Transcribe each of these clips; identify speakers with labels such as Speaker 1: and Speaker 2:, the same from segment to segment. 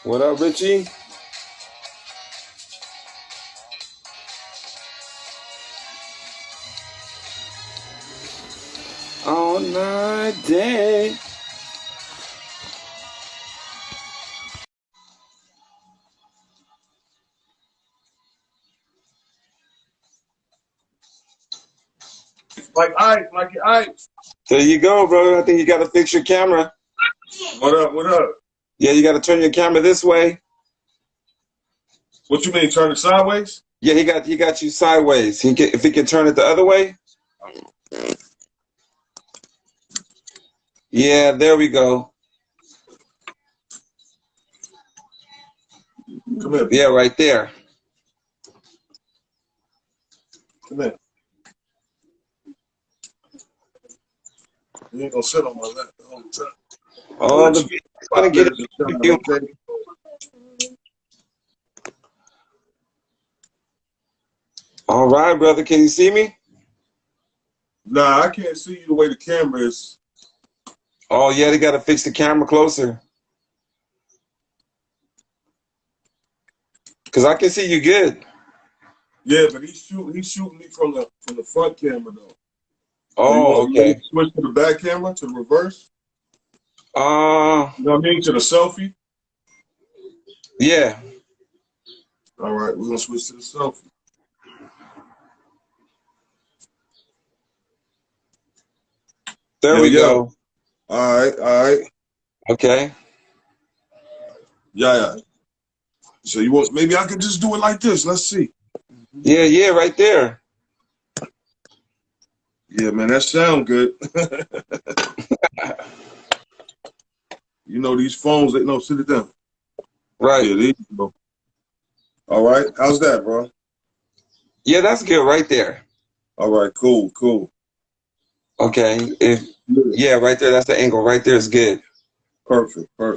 Speaker 1: What up, Richie? All night day.
Speaker 2: Like ice.
Speaker 1: There you go, bro. I think you got to fix your camera.
Speaker 2: What up? What up?
Speaker 1: Yeah, you got to turn your camera this way.
Speaker 2: What you mean? Turn it sideways?
Speaker 1: Yeah, he got you sideways. If he can turn it the other way. Yeah, there we go.
Speaker 2: Come here.
Speaker 1: Yeah, right there.
Speaker 2: Come here. You ain't gonna sit on my lap the whole time.
Speaker 1: Oh, the beat's gonna get it.
Speaker 2: Okay?
Speaker 1: All right, brother. Can you see me?
Speaker 2: Nah, I can't see you the way the camera is.
Speaker 1: Oh, yeah, they got to fix the camera closer. Because I can see you good.
Speaker 2: Yeah, but he's shooting me from the front camera though.
Speaker 1: Oh,
Speaker 2: You want me
Speaker 1: okay.
Speaker 2: to switch to the back camera to the reverse?
Speaker 1: Uh,
Speaker 2: You know what I mean? To the selfie?
Speaker 1: yeah.
Speaker 2: All right, we're gonna switch to the selfie.
Speaker 1: There
Speaker 2: Yo,
Speaker 1: we
Speaker 2: yo.
Speaker 1: go.
Speaker 2: All right, all right.
Speaker 1: Okay.
Speaker 2: Yeah. So you want maybe I could just do it like this. Let's see.
Speaker 1: Yeah, right there.
Speaker 2: Yeah, man, that sound good. You know these phones, they no sit it down.
Speaker 1: Right.
Speaker 2: Yeah, there you go. All right. How's that, bro?
Speaker 1: Yeah, that's good right there.
Speaker 2: All right, cool.
Speaker 1: Okay.
Speaker 2: Yeah,
Speaker 1: Yeah, right there. That's the angle. Right there is good.
Speaker 2: perfect. You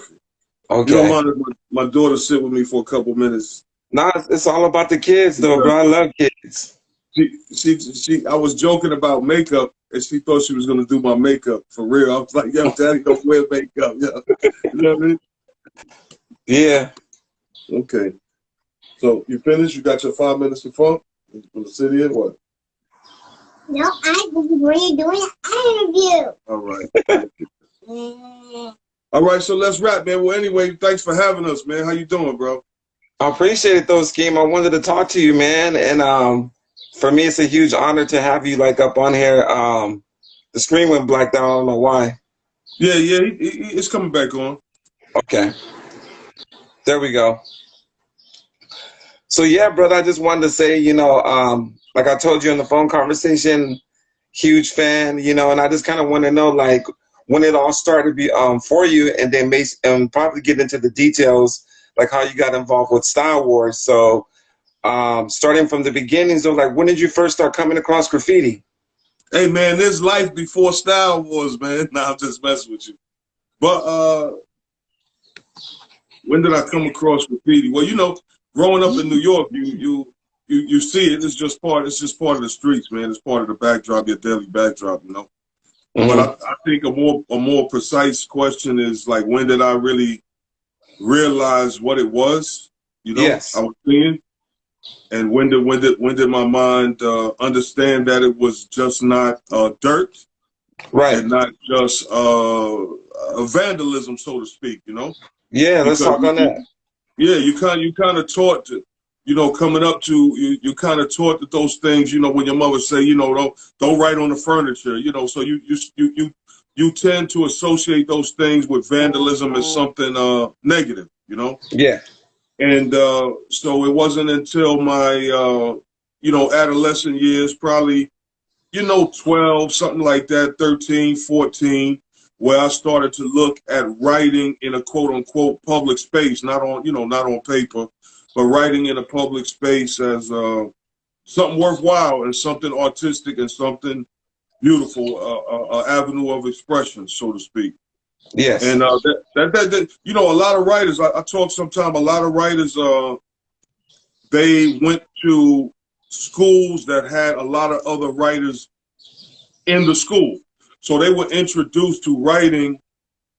Speaker 2: don't
Speaker 1: Okay.
Speaker 2: mind if my daughter sit with me for a couple minutes?
Speaker 1: Nah, it's all about the kids, though,
Speaker 2: Because
Speaker 1: bro. I love kids.
Speaker 2: I was joking about makeup, and she thought she was gonna do my makeup for real. I was like, "Yo, Daddy don't wear makeup." Yeah, you know what I mean?
Speaker 1: Yeah.
Speaker 2: Okay. So you finished? You got your 5 minutes of fun from the city and what?
Speaker 3: No, we're doing an interview.
Speaker 2: All right. All right, so let's wrap, man. Well, anyway, thanks for having us, man. How you doing, bro?
Speaker 1: I appreciate it, though, Skeme. I wanted to talk to you, man. And for me, it's a huge honor to have you, like, up on here. The screen went blacked out. I don't know why.
Speaker 2: Yeah, it's coming back on.
Speaker 1: Okay. There we go. So, yeah, brother, I just wanted to say, like I told you in the phone conversation, huge fan, and I just kind of want to know, like, when it all started for you, and then probably get into the details, like how you got involved with Style Wars. So, starting from the beginnings of, like, when did you first start coming across graffiti?
Speaker 2: Hey, man, there's life before Style Wars, man. Nah, I'm just messing with you. But when did I come across graffiti? Well, growing up in New York, you see it. It's just part of the streets, man. It's part of the backdrop, your daily backdrop, you know. But
Speaker 1: Mm-hmm.
Speaker 2: I think a more precise question is like, when did I really realize what it was? I
Speaker 1: Yes.
Speaker 2: was seeing, and when did my mind understand that it was just not dirt
Speaker 1: Right.
Speaker 2: and not just vandalism, so to speak,
Speaker 1: Yeah, let's
Speaker 2: because
Speaker 1: talk on that.
Speaker 2: you kind of taught to, coming up to you kind of taught that those things, when your mother say, don't write on the furniture, so you tend to associate those things with vandalism as something negative,
Speaker 1: Yeah.
Speaker 2: and so it wasn't until my adolescent years, probably 12, something like that, 13, 14, where I started to look at writing in a quote unquote public space, not on paper, but writing in a public space as something worthwhile and something artistic and something beautiful, avenue of expression, so to speak.
Speaker 1: Yes.
Speaker 2: And a lot of writers, I talk sometimes, a lot of writers, they went to schools that had a lot of other writers in the school. So they were introduced to writing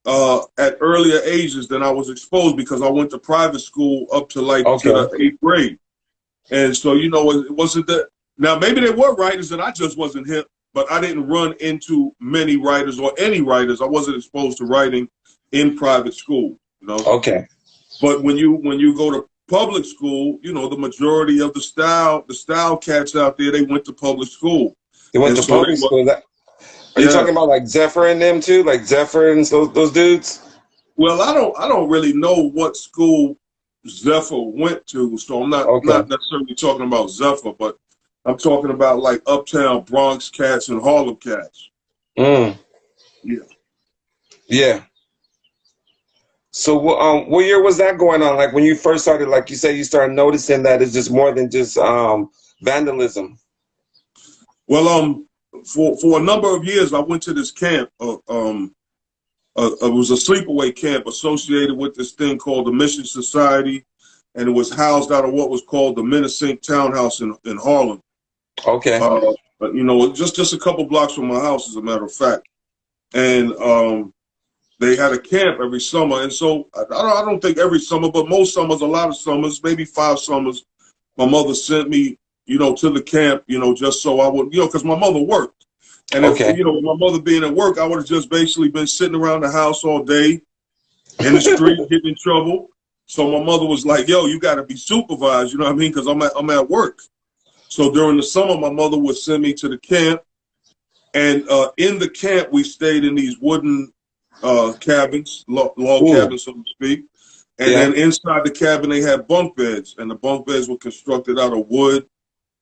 Speaker 2: at earlier ages than I was exposed because I went to private school up to like to the 8th grade. And so, you know, it wasn't that. Now, maybe there were writers and I just wasn't hip, but I didn't run into many writers or any writers. I wasn't exposed to writing in private school, you know.
Speaker 1: Okay.
Speaker 2: But when you go to public school, you know, the majority of the style cats out there, they went to public school.
Speaker 1: They went to public school. Are you talking about like Zephyr and them too? Like Zephyr and those dudes?
Speaker 2: Well, I don't really know what school Zephyr went to, so I'm not necessarily talking about Zephyr, but I'm talking about like Uptown Bronx cats and Harlem cats.
Speaker 1: Mm.
Speaker 2: Yeah.
Speaker 1: Yeah. So what year was that going on? Like when you first started, like you said, you started noticing that it's just more than just vandalism.
Speaker 2: Well, for a number of years, I went to this camp. It was a sleepaway camp associated with this thing called the Mission Society, and it was housed out of what was called the Minnesink Townhouse in Harlem.
Speaker 1: Okay.
Speaker 2: You know, just a couple blocks from my house, as a matter of fact. And they had a camp every summer, and so I don't think every summer, but most summers, a lot of summers, maybe 5 summers, my mother sent me, you know, to the camp, you know, just so I would, you know, because my mother worked. And if, you know, my mother being at work, I would have just basically been sitting around the house all day in the street, getting in trouble. So my mother was like, yo, you got to be supervised, you know what I mean? Because I'm at work. So during the summer, my mother would send me to the camp. And in the camp, we stayed in these wooden cabins, log cabins, so to speak. And then inside the cabin, they had bunk beds. And the bunk beds were constructed out of wood.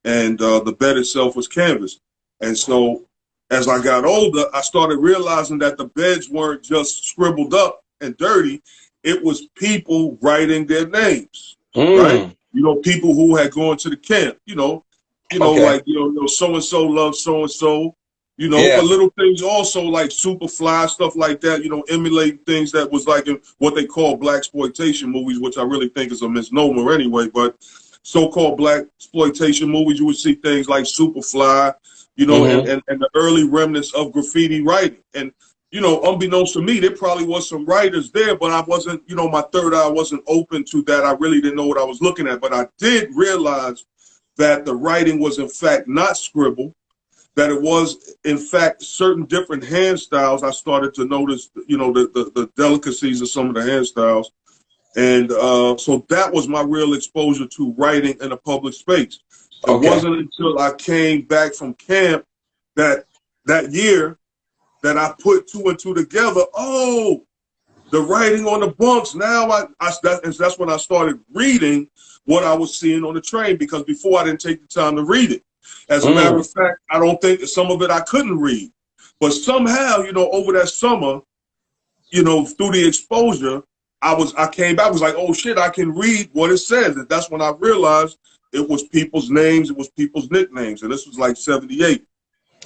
Speaker 2: And the bed itself was canvas. And so as I got older, I started realizing that the beds weren't just scribbled up and dirty. It was people writing their names, right? You know, people who had gone to the camp, you know, like, you know, so-and-so loves so-and-so, you know, but little things also like Superfly, stuff like that, you know, emulate things that was like in what they call blaxploitation movies, which I really think is a misnomer anyway, but so-called blaxploitation movies, you would see things like Superfly, you know, and the early remnants of graffiti writing. And, you know, unbeknownst to me, there probably was some writers there, but I wasn't, you know, my third eye wasn't open to that. I really didn't know what I was looking at. But I did realize that the writing was, in fact, not scribble, that it was, in fact, certain different hand styles. I started to notice, you know, the delicacies of some of the hand styles. And so that was my real exposure to writing in a public space. It wasn't until I came back from camp that year that I put 2 and 2 together. Oh, the writing on the bunks. Now that's when I started reading what I was seeing on the train, because before I didn't take the time to read it. As a matter of fact, I don't think that some of it I couldn't read. But somehow, you know, over that summer, you know, through the exposure, I came back, I was like, oh shit, I can read what it says. And that's when I realized it was people's names, it was people's nicknames. And this was like 78.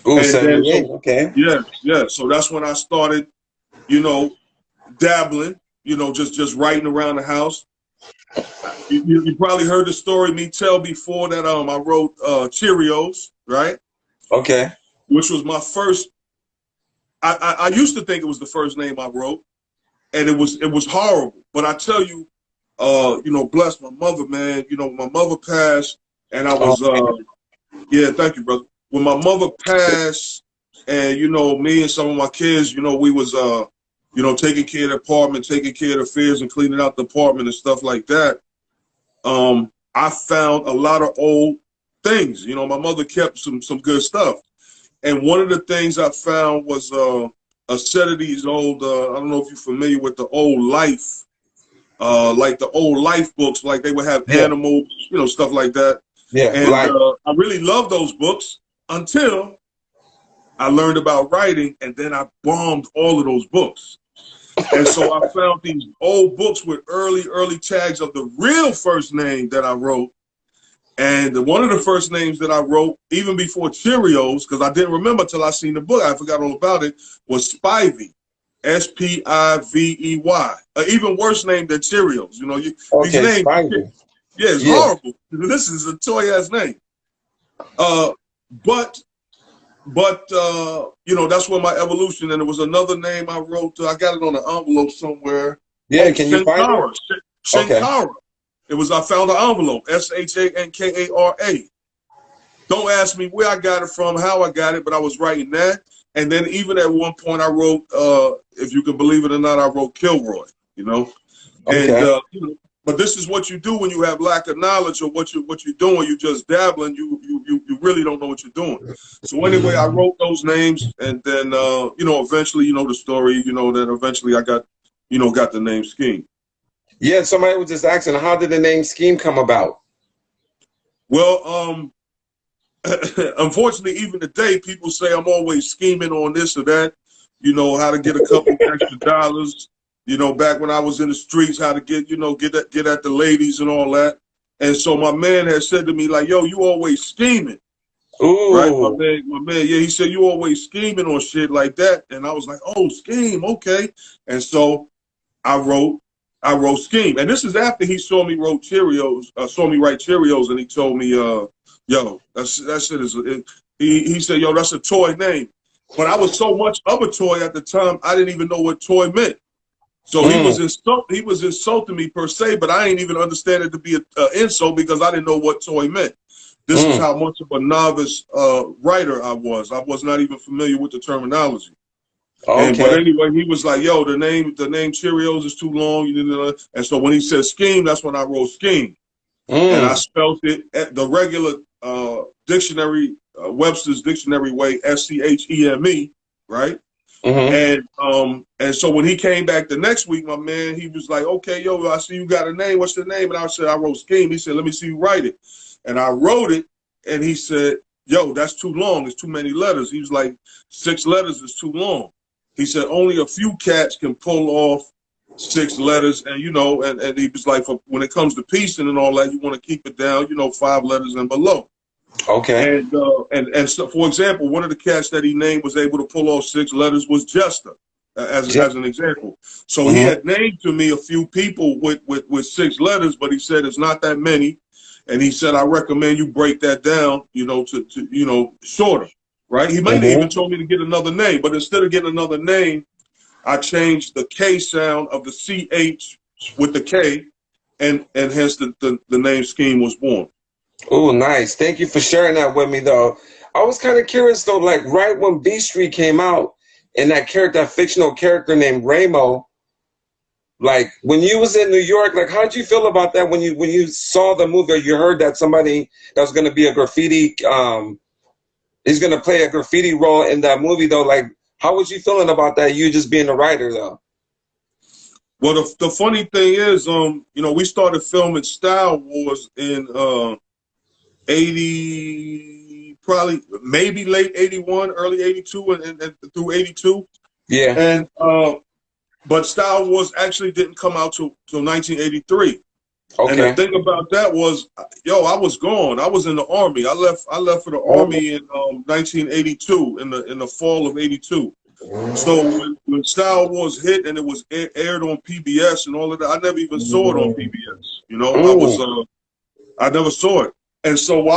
Speaker 1: Oh, 78, okay.
Speaker 2: Yeah. So that's when I started, you know, dabbling, you know, just writing around the house. You probably heard the story me tell before that I wrote Cheerios, right?
Speaker 1: Okay.
Speaker 2: Which was my first, I used to think it was the first name I wrote. And it was horrible. But I tell you, you know, bless my mother, man. You know, my mother passed, and I was, yeah, thank you, brother. When my mother passed, and, you know, me and some of my kids, you know, we was, you know, taking care of the apartment, taking care of the affairs and cleaning out the apartment and stuff like that. I found a lot of old things. You know, my mother kept some good stuff. And one of the things I found was, a set of these old, I don't know if you're familiar with the old Life, like the old Life books, like they would have animals, you know, stuff like that. Yeah, and I really loved those books until I learned about writing, and then I bombed all of those books. And so I found these old books with early tags of the real first name that I wrote. And one of the first names that I wrote, even before Cheerios, because I didn't remember till I seen the book, I forgot all about it, was Spivey, Spivey. Even worse name than Cheerios. You know, these names, Spivey. Yeah, it's horrible. This is a toy-ass name. But but you know, that's where my evolution. And there was another name I wrote. I got it on an envelope somewhere.
Speaker 1: Yeah,
Speaker 2: Oh,
Speaker 1: can you find it?
Speaker 2: Shankara.
Speaker 1: Okay.
Speaker 2: Shankara. It was, I found the envelope. Shankara. Don't ask me where I got it from, how I got it, but I was writing that. And then even at one point I wrote, if you can believe it or not, I wrote Kilroy, you know. And
Speaker 1: Okay.
Speaker 2: you know, but this is what you do when you have lack of knowledge of what you're doing. You just dabbling. You really don't know what you're doing. So anyway, I wrote those names, and then you know, eventually, you know the story. You know, then eventually I got, you know, got the name Skeme.
Speaker 1: Yeah, somebody was just asking, how did the name Skeme come about?
Speaker 2: Well, unfortunately, even today, people say I'm always scheming on this or that. You know, how to get a couple extra dollars. You know, back when I was in the streets, how to get, you know, get at the ladies and all that. And so my man had said to me, like, yo, you always scheming. Right?
Speaker 1: Ooh.
Speaker 2: My man, yeah, he said, you always scheming on shit like that. And I was like, oh, scheme, okay. And so I wrote Skeme. And this is after he saw me write Cheerios, and he told me, yo, that shit is, he said, yo, that's a toy name. But I was so much of a toy at the time, I didn't even know what toy meant. So he was insulting me per se, but I ain't even understand it to be an insult because I didn't know what toy meant. This is how much of a novice writer I was. I was not even familiar with the terminology. But
Speaker 1: Okay.
Speaker 2: anyway, he was like, "Yo, the name Cheerios is too long." And so when he said Skeme, that's when I wrote Skeme, and I spelled it at the regular dictionary, Webster's dictionary way, Scheme, right? And so when he came back the next week, my man, he was like, "Okay, yo, I see you got a name. What's the name?" And I said, "I wrote Skeme." He said, "Let me see you write it," and I wrote it, and he said, "Yo, that's too long. It's too many letters." He was like, 6 letters is too long. He said only a few cats can pull off 6 letters, and you know, and he was like, when it comes to piecing and all that, you want to keep it down, you know, 5 letters and below.
Speaker 1: Okay.
Speaker 2: And so, for example, one of the cats that he named was able to pull off 6 letters was Jester, as an example. So he had named to me a few people with 6 letters, but he said it's not that many, and he said I recommend you break that down, you know, to you know, shorter. Right? He might have even told me to get another name, but instead of getting another name, I changed the K sound of the CH with the K, and hence the name Skeme was born.
Speaker 1: Oh, nice. Thank you for sharing that with me, though. I was kind of curious, though, like right when B Street came out and that fictional character named Ramo, like when you was in New York, like how did you feel about that when you saw the movie or you heard that somebody that was going to be a graffiti, is going to play a graffiti role in that movie, though? Like, how was you feeling about that? You just being a writer, though.
Speaker 2: Well, the funny thing is, you know, we started filming Style Wars in 80, probably maybe late 81, early 82, and through 82.
Speaker 1: Yeah.
Speaker 2: And but Style Wars actually didn't come out till 1983.
Speaker 1: Okay.
Speaker 2: And the thing about that was, yo, I was gone. I was in the Army. I left for the Army in 1982, in the fall of 82. So when Style Wars hit and it was aired on PBS and all of that, I never even saw it on PBS. You know, I never saw it. And so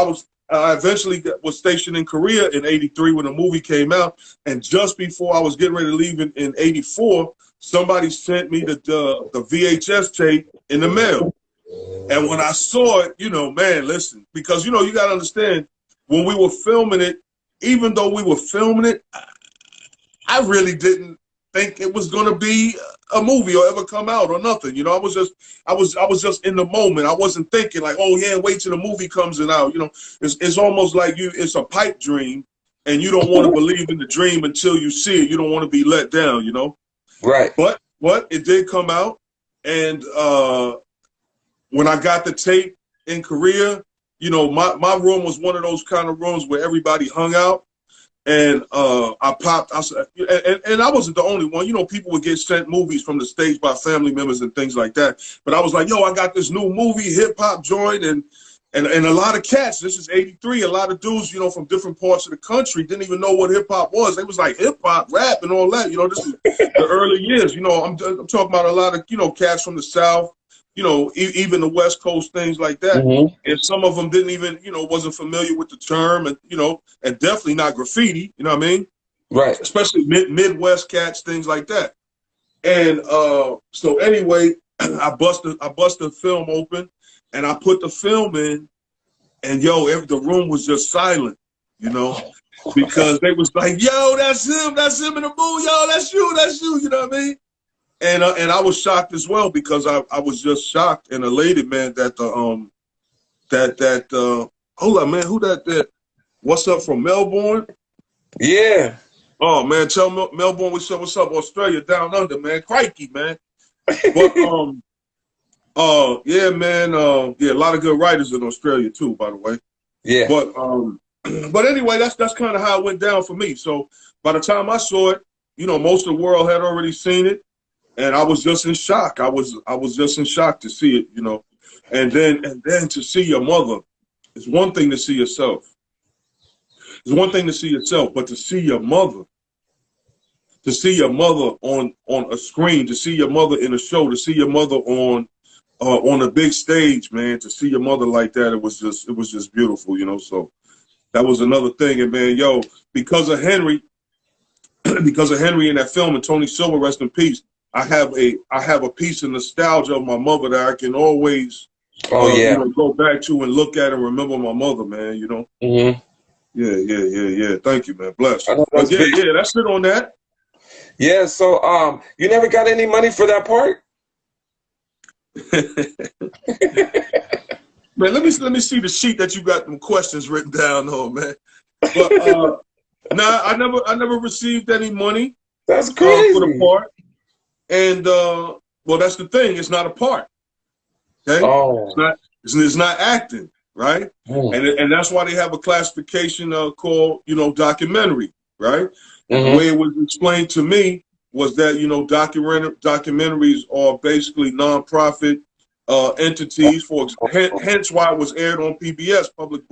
Speaker 2: I eventually was stationed in Korea in 83 when the movie came out. And just before I was getting ready to leave in 84, somebody sent me the VHS tape in the mail. And when I saw it, you know, man, listen, because, you know, you got to understand, when we were filming it, even though we were filming it, I really didn't think it was going to be a movie or ever come out or nothing. You know, I was just in the moment. I wasn't thinking like, oh yeah, wait till the movie comes out. You know, it's almost like it's a pipe dream, and you don't want to believe in the dream until you see it. You don't want to be let down, you know?
Speaker 1: Right.
Speaker 2: But it did come out. And when I got the tape in Korea, you know, my room was one of those kind of rooms where everybody hung out. And I said, and I wasn't the only one. You know, people would get sent movies from the States by family members and things like that. But I was like, yo, I got this new movie, hip hop joint, and a lot of cats. This is 83. A lot of dudes, you know, from different parts of the country didn't even know what hip hop was. They was like hip hop, rap, and all that. You know, this is the early years. You know, I'm talking about a lot of, you know, cats from the South. you know, even the West Coast, things like that.
Speaker 1: Mm-hmm.
Speaker 2: And some of them didn't even, you know, wasn't familiar with the term, and you know, and definitely not graffiti. You know what I mean?
Speaker 1: Right.
Speaker 2: Especially Midwest cats, things like that. And so anyway, I bust the film open, and I put the film in, and yo, the room was just silent, you know, because they was like, yo, that's him in the moon, yo, that's you, you know what I mean? And I was shocked as well, because I was just shocked and elated, man, that hold on, man, who that what's up from Melbourne?
Speaker 1: Yeah.
Speaker 2: Oh man, tell Melbourne what's up, Australia down under, man, crikey, man. But yeah, man, yeah, a lot of good writers in Australia too, by the way.
Speaker 1: Yeah.
Speaker 2: But anyway, that's kind of how it went down for me. So by the time I saw it, you know, most of the world had already seen it, and I was just in shock. I was just in shock to see it, you know, and then to see your mother. It's one thing to see yourself. It's one thing to see yourself, but to see your mother. To see your mother on a screen, to see your mother in a show, to see your mother on a big stage, man, to see your mother like that, it was just beautiful, you know. So that was another thing. And man, yo, because of Henry in that film, and Tony Silver, rest in peace, I have a piece of nostalgia of my mother that I can always you know, go back to and look at and remember my mother, man, you know.
Speaker 1: Mm-hmm.
Speaker 2: Yeah. Thank you, man. Bless.
Speaker 1: But
Speaker 2: yeah, that's it on that.
Speaker 1: Yeah, so you never got any money for that part?
Speaker 2: Man, let me see the sheet that you got them questions written down on, man. But nah, I never received any money
Speaker 1: That's crazy.
Speaker 2: for the part. And well, that's the thing, it's not a part. Okay?
Speaker 1: Oh.
Speaker 2: It's not acting, right? And that's why they have a classification called, you know, documentary, right? And the way it was explained to me was that, you know, documentaries are basically nonprofit entities. Hence why it was aired on PBS, public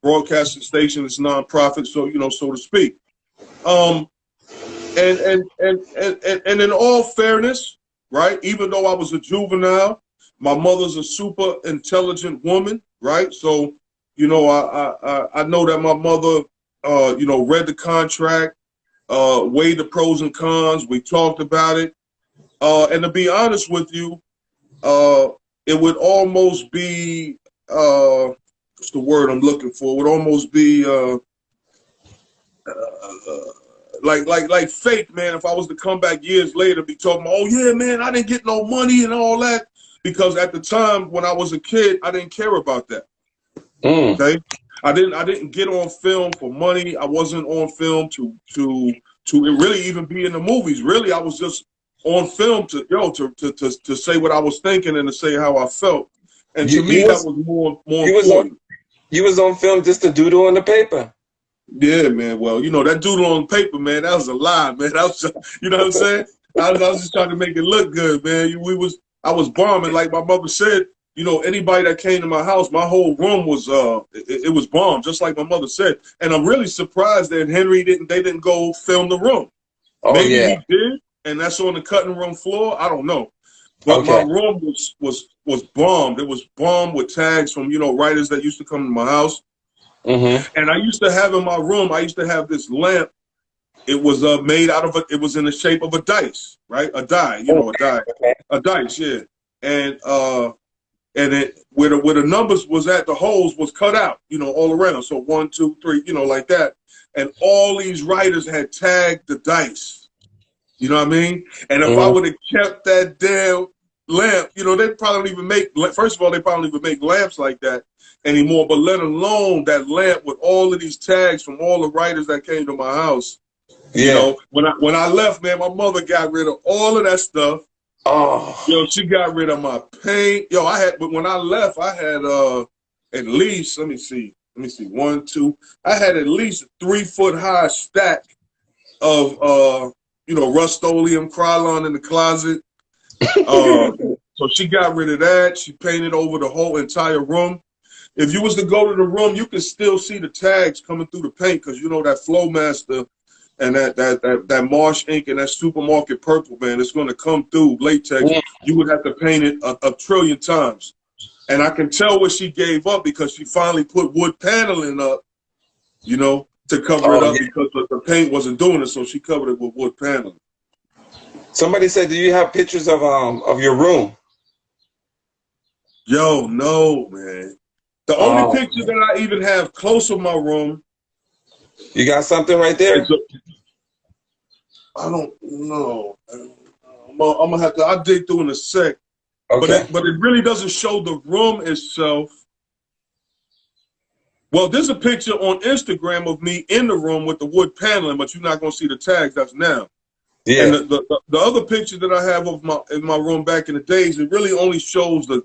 Speaker 2: broadcasting station. It's nonprofit, so, you know, so to speak. And in all fairness, right? Even though I was a juvenile, my mother's a super intelligent woman, right? So, you know, I know that my mother, you know, read the contract. Weighed the pros and cons. We talked about it. And to be honest with you, it would almost be, what's the word I'm looking for? It would almost be like fake, man, if I was to come back years later be talking, oh yeah, man, I didn't get no money and all that. Because at the time when I was a kid, I didn't care about that. Okay? I didn't get on film for money. I wasn't on film to really even be in the movies. Really, I was just on film to say what I was thinking and to say how I felt. And to me, that was more important.
Speaker 1: You was on film just to doodle on the paper.
Speaker 2: Yeah, man. Well, you know, that doodle on paper, man, that was a lie, man. That was just, you know what I'm saying? I was just trying to make it look good, man. I was bombing, like my mother said. You know, anybody that came to my house, my whole room was it was bombed, just like my mother said. And I'm really surprised that they didn't go film the room.
Speaker 1: Oh,
Speaker 2: maybe
Speaker 1: yeah.
Speaker 2: he did, and that's on the cutting room floor. I don't know. But my room was bombed. It was bombed with tags from, you know, writers that used to come to my house. And I used to have in my room, I used to have this lamp. It was made out of it was in the shape of a dice, right? A die, you know, a dice, yeah. And it where the numbers was at, the holes was cut out, you know, all around. So 1, 2, 3, you know, like that. And all these writers had tagged the dice. You know what I mean? And if I would have kept that damn lamp, you know, they'd probably even make, first of all, they probably even make lamps like that anymore, but let alone that lamp with all of these tags from all the writers that came to my house. You know, when I left, man, my mother got rid of all of that stuff.
Speaker 1: Oh.
Speaker 2: Yo, she got rid of my paint. Yo, but when I left, I had at least, let me see, 1, 2. I had at least a 3-foot high stack of you know, Rust-Oleum Krylon in the closet. So she got rid of that. She painted over the whole entire room. If you was to go to the room, you can still see the tags coming through the paint because, you know, that Flowmaster, and that marsh ink and that supermarket purple, man, it's going to come through latex.
Speaker 1: Mm.
Speaker 2: You would have to paint it a trillion times. And I can tell what she gave up because she finally put wood paneling up, you know, to cover it
Speaker 1: Oh,
Speaker 2: up
Speaker 1: yeah.
Speaker 2: because the paint wasn't doing it, so she covered it with wood paneling.
Speaker 1: Somebody said, do you have pictures of your room?
Speaker 2: Yo, no, man. The only
Speaker 1: Oh,
Speaker 2: picture that I even have close of my room
Speaker 1: you got something right
Speaker 2: is
Speaker 1: there?
Speaker 2: I don't know. I'm gonna have to. I'll dig through in a sec.
Speaker 1: Okay.
Speaker 2: But it really doesn't show the room itself. Well, there's a picture on Instagram of me in the room with the wood paneling, but you're not gonna see the tags. That's now. And
Speaker 1: Yeah.
Speaker 2: the other picture that I have of my room back in the days, it really only shows the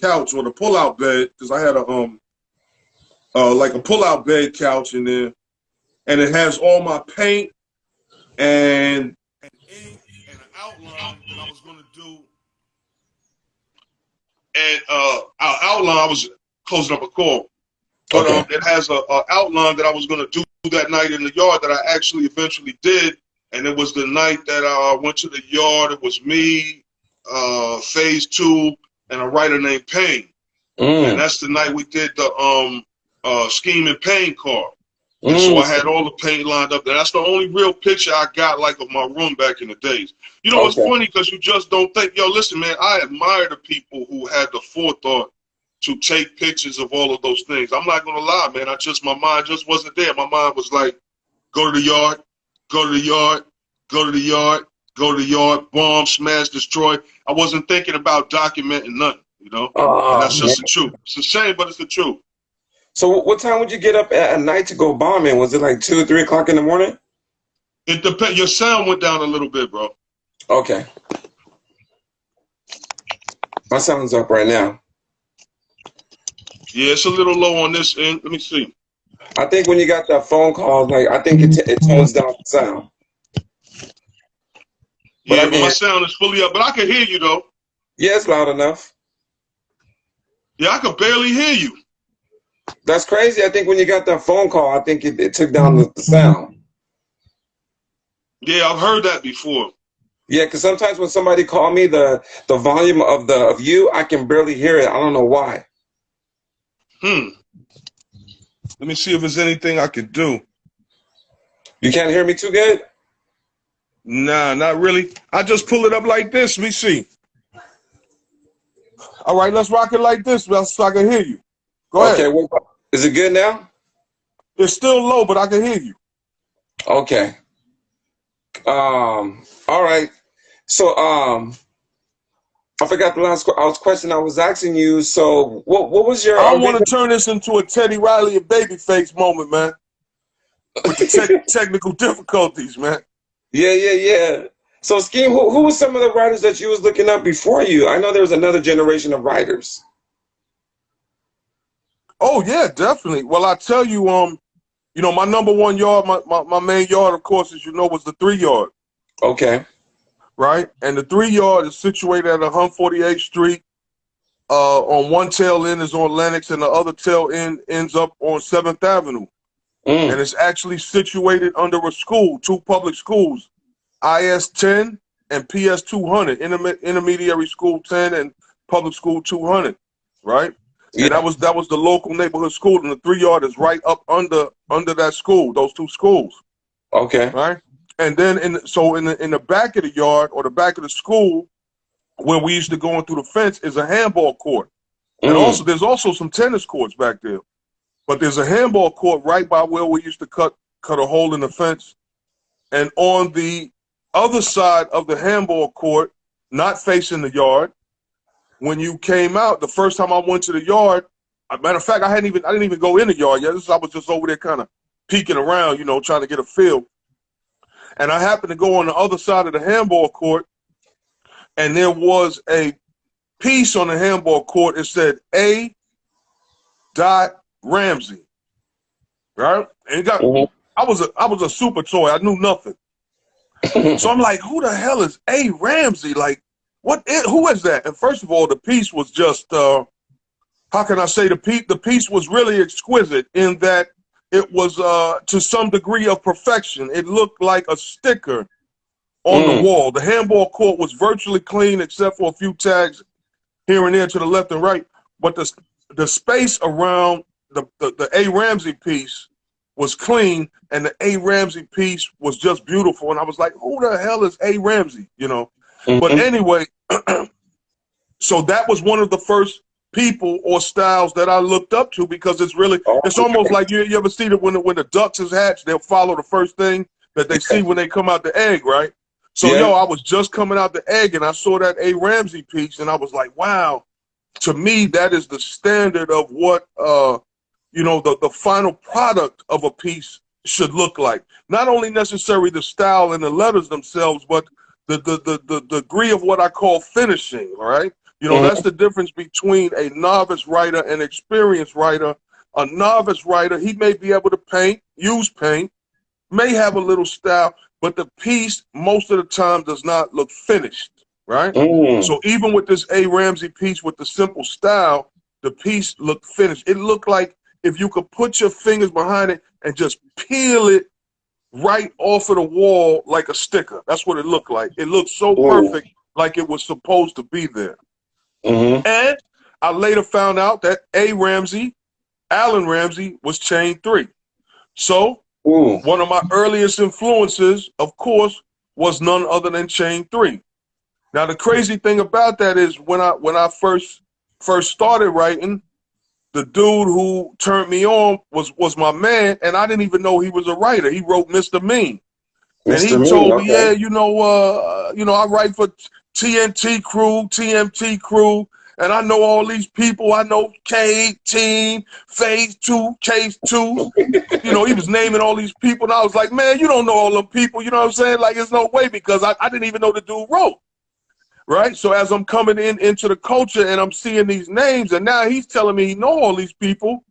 Speaker 2: couch or the pull-out bed, because I had like a pull-out bed couch in there, and it has all my paint and ink and an outline that I was gonna do. And our outline, I was closing up a call, but
Speaker 1: Okay.
Speaker 2: it has a outline that I was gonna do that night in the yard that I actually eventually did. And it was the night that I went to the yard. It was me, Phase 2, and a writer named Payne. And
Speaker 1: Mm.
Speaker 2: that's the night we did the Skeme and Payne card. And so
Speaker 1: Mm.
Speaker 2: I had all the paint lined up. And that's the only real picture I got, like, of my room back in the days. You know, it's
Speaker 1: Okay.
Speaker 2: funny because you just don't think, yo, listen, man, I admire the people who had the forethought to take pictures of all of those things. I'm not going to lie, man. My mind just wasn't there. My mind was like, go to the yard, go to the yard, go to the yard, go to the yard, bomb, smash, destroy. I wasn't thinking about documenting nothing, you know? And
Speaker 1: Oh,
Speaker 2: that's
Speaker 1: man.
Speaker 2: just the truth. It's a shame, but it's the truth.
Speaker 1: So what time would you get up at night to go bombing? Was it like 2 or 3 o'clock in the morning?
Speaker 2: It depends. Your sound went down a little bit, bro.
Speaker 1: Okay. My sound's up right now.
Speaker 2: Yeah, it's a little low on this end. Let me see.
Speaker 1: I think when you got that phone call, like I think it tones down the sound. But
Speaker 2: Yeah,
Speaker 1: I can
Speaker 2: but my
Speaker 1: hear.
Speaker 2: sound is fully up. But I can hear you, though.
Speaker 1: Yeah, it's loud enough.
Speaker 2: Yeah, I can barely hear you.
Speaker 1: That's crazy. I think when you got that phone call, I think it took down the sound.
Speaker 2: Yeah, I've heard that before.
Speaker 1: Yeah, because sometimes when somebody call me, the volume of you, I can barely hear it. I don't know why.
Speaker 2: Let me see if there's anything I can do.
Speaker 1: You can't hear me too good?
Speaker 2: Nah, not really. I just pull it up like this. Let me see. All right, let's rock it like this so I can hear you. Go
Speaker 1: Okay,
Speaker 2: ahead.
Speaker 1: well, is it good now?
Speaker 2: It's still low, but I can hear you.
Speaker 1: Okay. All right. So, I forgot the last question I was asking you. So, what was your
Speaker 2: I don't want
Speaker 1: original?
Speaker 2: to turn this into a Teddy Riley and Babyface moment, man. With the technical difficulties, man.
Speaker 1: Yeah. So, Skeme, who was some of the writers that you was looking up before you? I know there was another generation of writers.
Speaker 2: Oh yeah, definitely. Well, I tell you, you know, my number one yard, my main yard, of course, as you know, was the 3 yard.
Speaker 1: Okay.
Speaker 2: Right? And the 3 yard is situated at 148th Street. On one tail end is on Lenox, and the other tail end ends up on 7th Avenue. And it's actually situated under a school, 2 public schools, IS 10 and PS 200, Intermediary School 10 and Public School 200, right? And
Speaker 1: Yeah.
Speaker 2: that was the local neighborhood school, and the 3 yard is right up under that school, those 2 schools,
Speaker 1: Okay.
Speaker 2: right? And then in the back of the yard or the back of the school, where we used to go in through the fence, is a handball court, and there's also some tennis courts back there. But there's a handball court right by where we used to cut a hole in the fence. And on the other side of the handball court, not facing the yard, when you came out, the first time I went to the yard, matter of fact, I didn't even go in the yard yet. I was just over there kind of peeking around, you know, trying to get a feel. And I happened to go on the other side of the handball court, and there was a piece on the handball court. It said A. Ramsey, right? And it got, I was a super toy. I knew nothing. So I'm like, who the hell is A. Ramsey? Like, who is that? And first of all, the piece was just, how can I say, the piece was really exquisite in that it was to some degree of perfection. It looked like a sticker on the wall. The handball court was virtually clean except for a few tags here and there to the left and right. But the space around the A. Ramsey piece was clean, and the A. Ramsey piece was just beautiful. And I was like, who the hell is A. Ramsey? You know? But anyway, so that was one of the first people or styles that I looked up to, because it's really, it's almost like you ever see that when the ducks is hatched, they'll follow the first thing that they see when they come out the egg, right? So, I was just coming out the egg, and I saw that A. Ramsey piece, and I was like, wow, to me, that is the standard of what, the final product of a piece should look like. Not only necessarily the style and the letters themselves, but the degree of what I call finishing, right? That's the difference between a novice writer and experienced writer. A novice writer, he may be able to use paint, may have a little style, but the piece most of the time does not look finished, right? So even with this A. Ramsey piece with the simple style, the piece looked finished. It looked like if you could put your fingers behind it and just peel it right off of the wall like a sticker. That's what it looked like. It looked so perfect, like it was supposed to be there. And I later found out that Alan Ramsey, was chain 3. So one of my earliest influences, of course, was none other than chain 3. Now the crazy thing about that is when I first started writing, the dude who turned me on was my man, and I didn't even know he was a writer. He wrote Mr. Mean. And he told me, I write for TNT Crew, TMT Crew, and I know all these people. I know K-Team, Phase 2, Case 2. He was naming all these people, and I was like, man, you don't know all them people. You know what I'm saying? Like, there's no way, because I didn't even know the dude wrote. Right? So as I'm coming into the culture and I'm seeing these names, and now he's telling me he know all these people,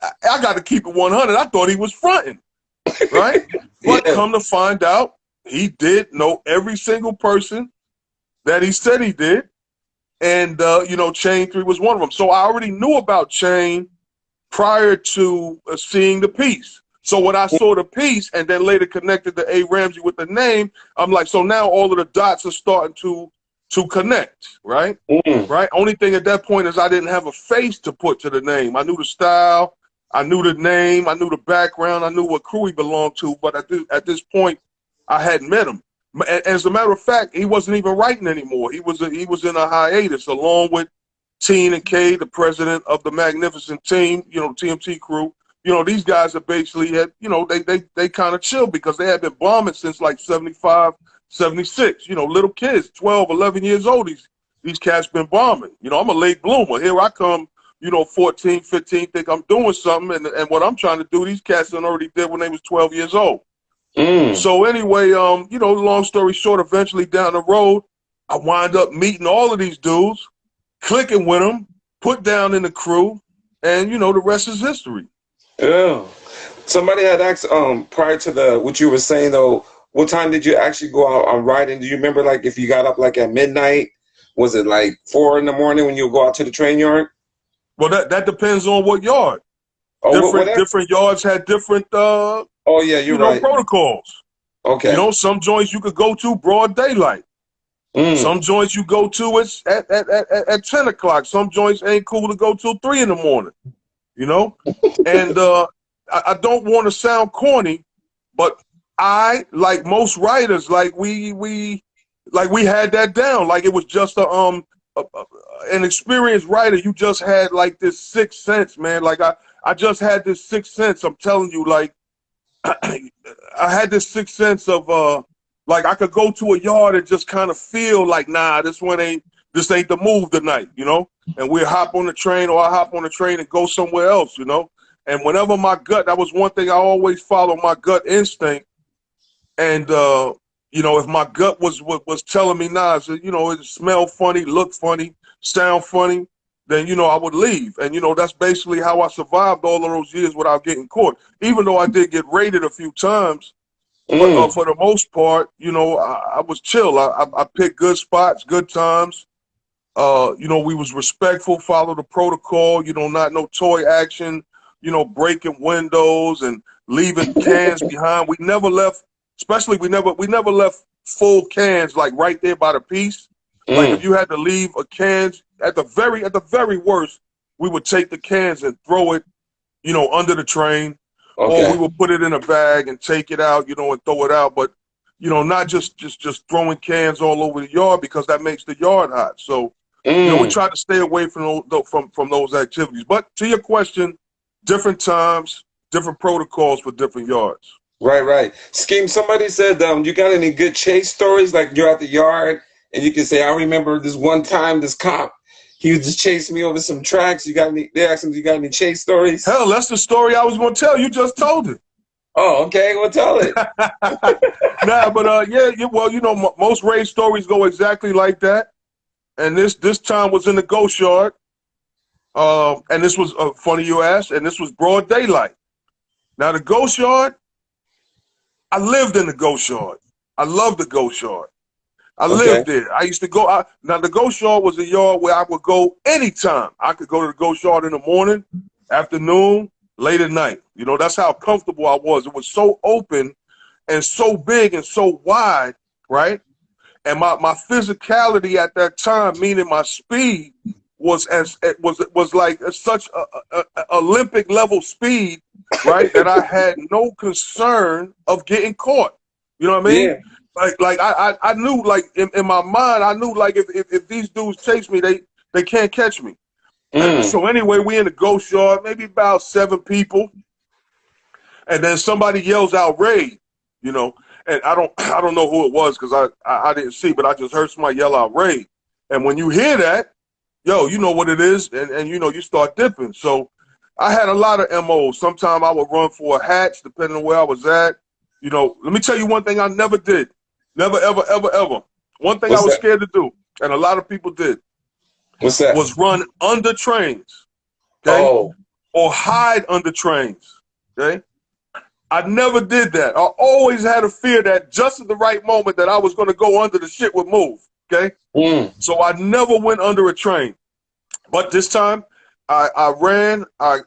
Speaker 2: I got to keep it 100. I thought he was fronting, right? But come to find out, he did know every single person that he said he did. And, Chain 3 was one of them. So I already knew about Chain prior to seeing the piece. So when I saw the piece and then later connected the A. Ramsey with the name, I'm like, so now all of the dots are starting to connect, right? Right. Only thing at that point is I didn't have a face to put to the name. I knew the style, I knew the name, I knew the background, I knew what crew he belonged to, but at this point, I hadn't met him. As a matter of fact, he wasn't even writing anymore. He was in a hiatus, along with Teen and K, the president of the Magnificent Team, TMT Crew. These guys are basically had, they kind of chilled because they had been bombing since like 75, 76, little kids, 12, 11 years old. These cats been bombing. I'm a late bloomer. Here I come, 14, 15, think I'm doing something. And what I'm trying to do, these cats done already did when they was 12 years old. So anyway, long story short, eventually down the road, I wind up meeting all of these dudes, clicking with them, put down in the crew, and, the rest is history.
Speaker 1: Yeah. Somebody had asked prior to what you were saying though, what time did you actually go out on riding? Do you remember like if you got up like at midnight? Was it like 4 in the morning when you would go out to the train yard?
Speaker 2: Well, that depends on what yard. Different yards had different
Speaker 1: you're right.
Speaker 2: protocols.
Speaker 1: Okay.
Speaker 2: Some joints you could go to broad daylight. Some joints you go to at 10 o'clock. Some joints ain't cool to go till 3 in the morning. And I don't want to sound corny, but I, like most writers, like we had that down. Like it was just an experienced writer. You just had like this sixth sense, man. Like I just had this sixth sense. I'm telling you, like I had this sixth sense of like I could go to a yard and just kind of feel like, nah, this ain't the move tonight, and we'll hop on the train, or I hop on the train and go somewhere else, And whenever my gut, that was one thing I always follow, my gut instinct. And, if my gut was telling me, nah, so, it smell funny, look funny, sound funny, then, I would leave. And, that's basically how I survived all of those years without getting caught. Even though I did get raided a few times, but for the most part, I was chill. I picked good spots, good times. We was respectful, follow the protocol, not no toy action, you know, breaking windows and leaving cans behind. We never left, especially we never left full cans like right there by the piece. Like if you had to leave a can at the very worst, we would take the cans and throw it, you know, under the train, or we would put it in a bag and take it out, you know, and throw it out. But you know, not just throwing cans all over the yard because that makes the yard hot. So, you know, we try to stay away from those activities. But to your question, different times, different protocols for different yards.
Speaker 1: Right, right. Skeme, somebody said, you got any good chase stories? Like you're at the yard and you can say, I remember this one time this cop, he was just chasing me over some tracks. They asked him, you got any chase stories?
Speaker 2: Hell, that's the story I was going to tell. You just told it.
Speaker 1: Oh, okay. Well, tell it.
Speaker 2: Nah, but yeah, well, you know, most race stories go exactly like that. And this time was in the ghost yard. And this was funny you asked, and this was broad daylight. Now the ghost yard, I lived in the ghost yard. I love the ghost yard. I lived there. I used to go. Now the ghost yard was a yard where I would go anytime. I could go to the ghost yard in the morning, afternoon, late at night. You know, that's how comfortable I was. It was so open and so big and so wide, right? And my physicality at that time, meaning my speed, was like such a Olympic level speed, right? That I had no concern of getting caught. You know what I mean?
Speaker 1: Yeah.
Speaker 2: Like I knew, like in my mind, I knew like if these dudes chase me, they can't catch me. So anyway, we in the ghost yard, maybe about 7 people, and then somebody yells out raid, you know, and I don't know who it was because I didn't see, but I just heard somebody yell out raid, and when you hear that, yo, you know what it is, and you know you start dipping. So I had a lot of MOs. Sometimes I would run for a hatch depending on where I was at. You know, let me tell you one thing I never did, never ever ever ever. One thing I was scared to do, and a lot of people did.
Speaker 1: What's that?
Speaker 2: Was run under trains, okay? Or hide under trains, okay? I never did that. I always had a fear that just at the right moment that I was going to go under, the shit would move, okay? So I never went under a train. But this time, I ran. I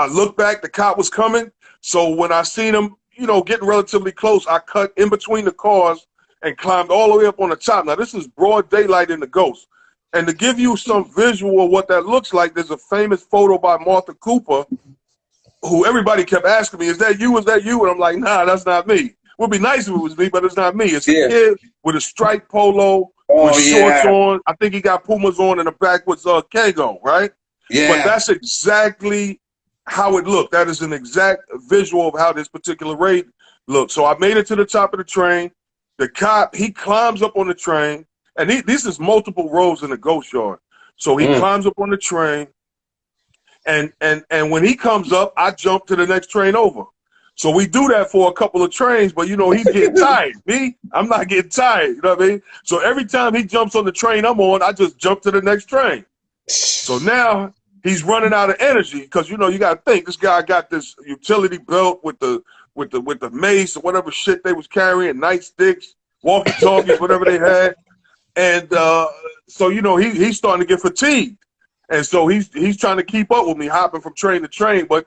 Speaker 2: looked back. The cop was coming. So when I seen him, you know, getting relatively close, I cut in between the cars and climbed all the way up on the top. Now this is broad daylight in the ghost. And to give you some visual of what that looks like, there's a famous photo by Martha Cooper, who everybody kept asking me, is that you? Is that you? And I'm like, nah, that's not me. It would be nice if it was me, but it's not me. It's a kid with a striped polo, with shorts on. I think he got Pumas on, and the back was Kango, right? Yeah. But that's exactly how it looked. That is an exact visual of how this particular raid looked. So I made it to the top of the train. The cop, he climbs up on the train. And this is multiple rows in the ghost yard. So he climbs up on the train, and when he comes up, I jump to the next train over. So we do that for a couple of trains, but you know, he's getting tired. Me, I'm not getting tired, you know what I mean? So every time he jumps on the train I'm on, I just jump to the next train. So now he's running out of energy because, you know, you got to think, this guy got this utility belt with the mace or whatever shit they was carrying, nightsticks, walkie-talkies, whatever they had. And so, you know, he's starting to get fatigued. And so he's trying to keep up with me, hopping from train to train, but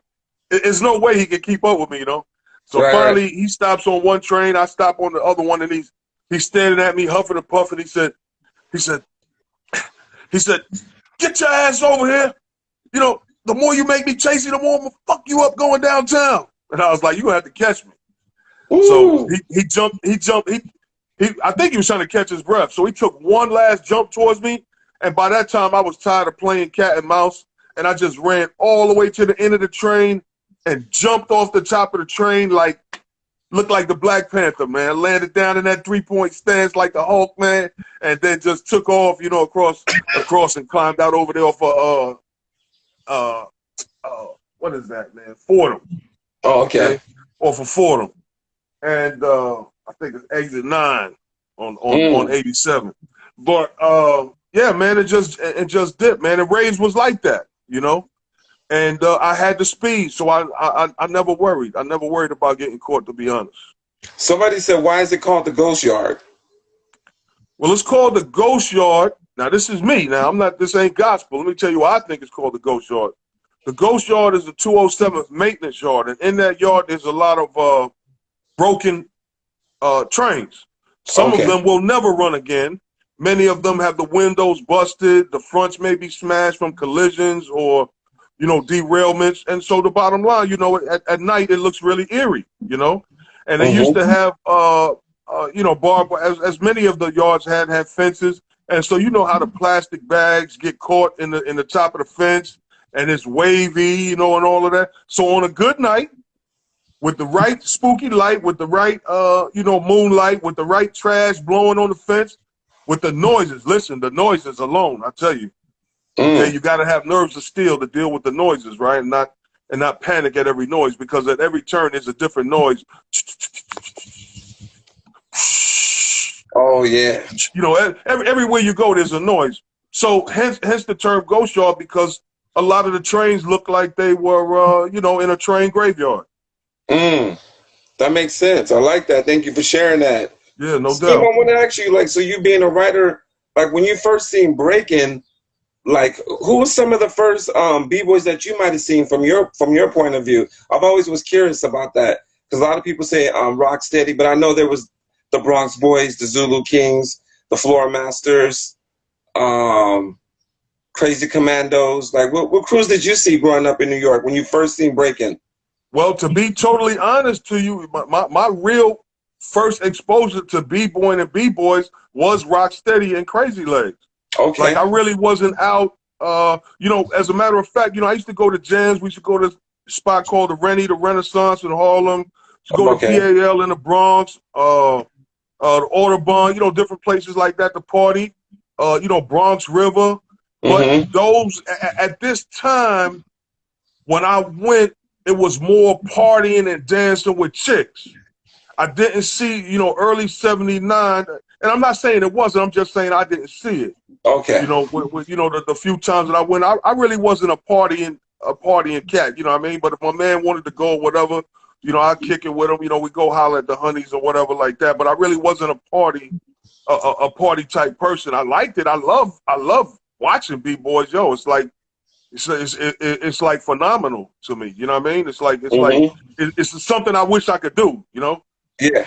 Speaker 2: there's no way he can keep up with me, you know? So finally he stops on one train, I stop on the other one, and he's standing at me, huffing and puffing. He said, get your ass over here. You know, the more you make me chase you, the more I'm gonna fuck you up going downtown. And I was like, you're gonna have to catch me. Ooh. So he jumped, I think he was trying to catch his breath. So he took one last jump towards me. And by that time, I was tired of playing cat and mouse. And I just ran all the way to the end of the train and jumped off the top of the train like, looked like the Black Panther, man. Landed down in that 3-point stance like the Hulk, man. And then just took off, you know, across and climbed out over there off what is that, man? Fordham.
Speaker 1: Oh, okay.
Speaker 2: Off of Fordham. And I think it's exit 9 on 87. But yeah, man, it just dipped, man. And raids was like that, you know. And I had the speed, so I never worried. I never worried about getting caught, to be honest.
Speaker 1: Somebody said, why is it called the Ghost Yard?
Speaker 2: Well, it's called the Ghost Yard. Now, this is me. Now, this ain't gospel. Let me tell you why I think it's called the Ghost Yard. The ghost yard is the 207th maintenance yard, and in that yard there's a lot of broken trains. Some of them will never run again. Many of them have the windows busted, the fronts may be smashed from collisions or, you know, derailments. And so the bottom line, you know, at night it looks really eerie, you know. And they used to have, you know, as many of the yards had fences. And so you know how the plastic bags get caught in the top of the fence, and it's wavy, you know, and all of that. So on a good night, with the right spooky light, with the right, you know, moonlight, with the right trash blowing on the fence, with the noises. Listen, the noises alone, I tell you. Okay, you got to have nerves of steel to deal with the noises, right? And not panic at every noise, because at every turn is a different noise.
Speaker 1: Oh yeah.
Speaker 2: You know, everywhere you go, there's a noise. So hence the term ghost yard, because a lot of the trains look like they were, you know, in a train graveyard.
Speaker 1: That makes sense. I like that. Thank you for sharing that.
Speaker 2: Yeah, no
Speaker 1: Steve,
Speaker 2: doubt.
Speaker 1: I want to ask you, like, so you being a writer, like when you first seen breaking, like who was some of the first b-boys that you might have seen from your point of view? I've always was curious about that, because a lot of people say Rocksteady, but I know there was the Bronx Boys, the Zulu Kings, the Floor Masters, Crazy Commandos. Like what crews did you see growing up in New York when you first seen breaking?
Speaker 2: Well, to be totally honest to you, my real first exposure to b-boying and b-boys was Rocksteady and Crazy Legs.
Speaker 1: Okay.
Speaker 2: Like, I really wasn't out, you know, as a matter of fact, you know, I used to go to jams. We used to go to a spot called the Renaissance in Harlem. To go to PAL in the Bronx, the Audubon, you know, different places like that to party, you know, Bronx River. But those, at this time, when I went, it was more partying and dancing with chicks. I didn't see, you know, early '79, and I'm not saying it wasn't. I'm just saying I didn't see it.
Speaker 1: Okay.
Speaker 2: You know, with you know, the few times that I went, I really wasn't a partying cat. You know what I mean? But if my man wanted to go or whatever, you know, I'd kick it with him. You know, we go holler at the honeys or whatever like that. But I really wasn't a party type person. I liked it. I love watching b-boys. Yo, it's like it's like phenomenal to me. You know what I mean? It's like it's something I wish I could do. You know?
Speaker 1: Yeah.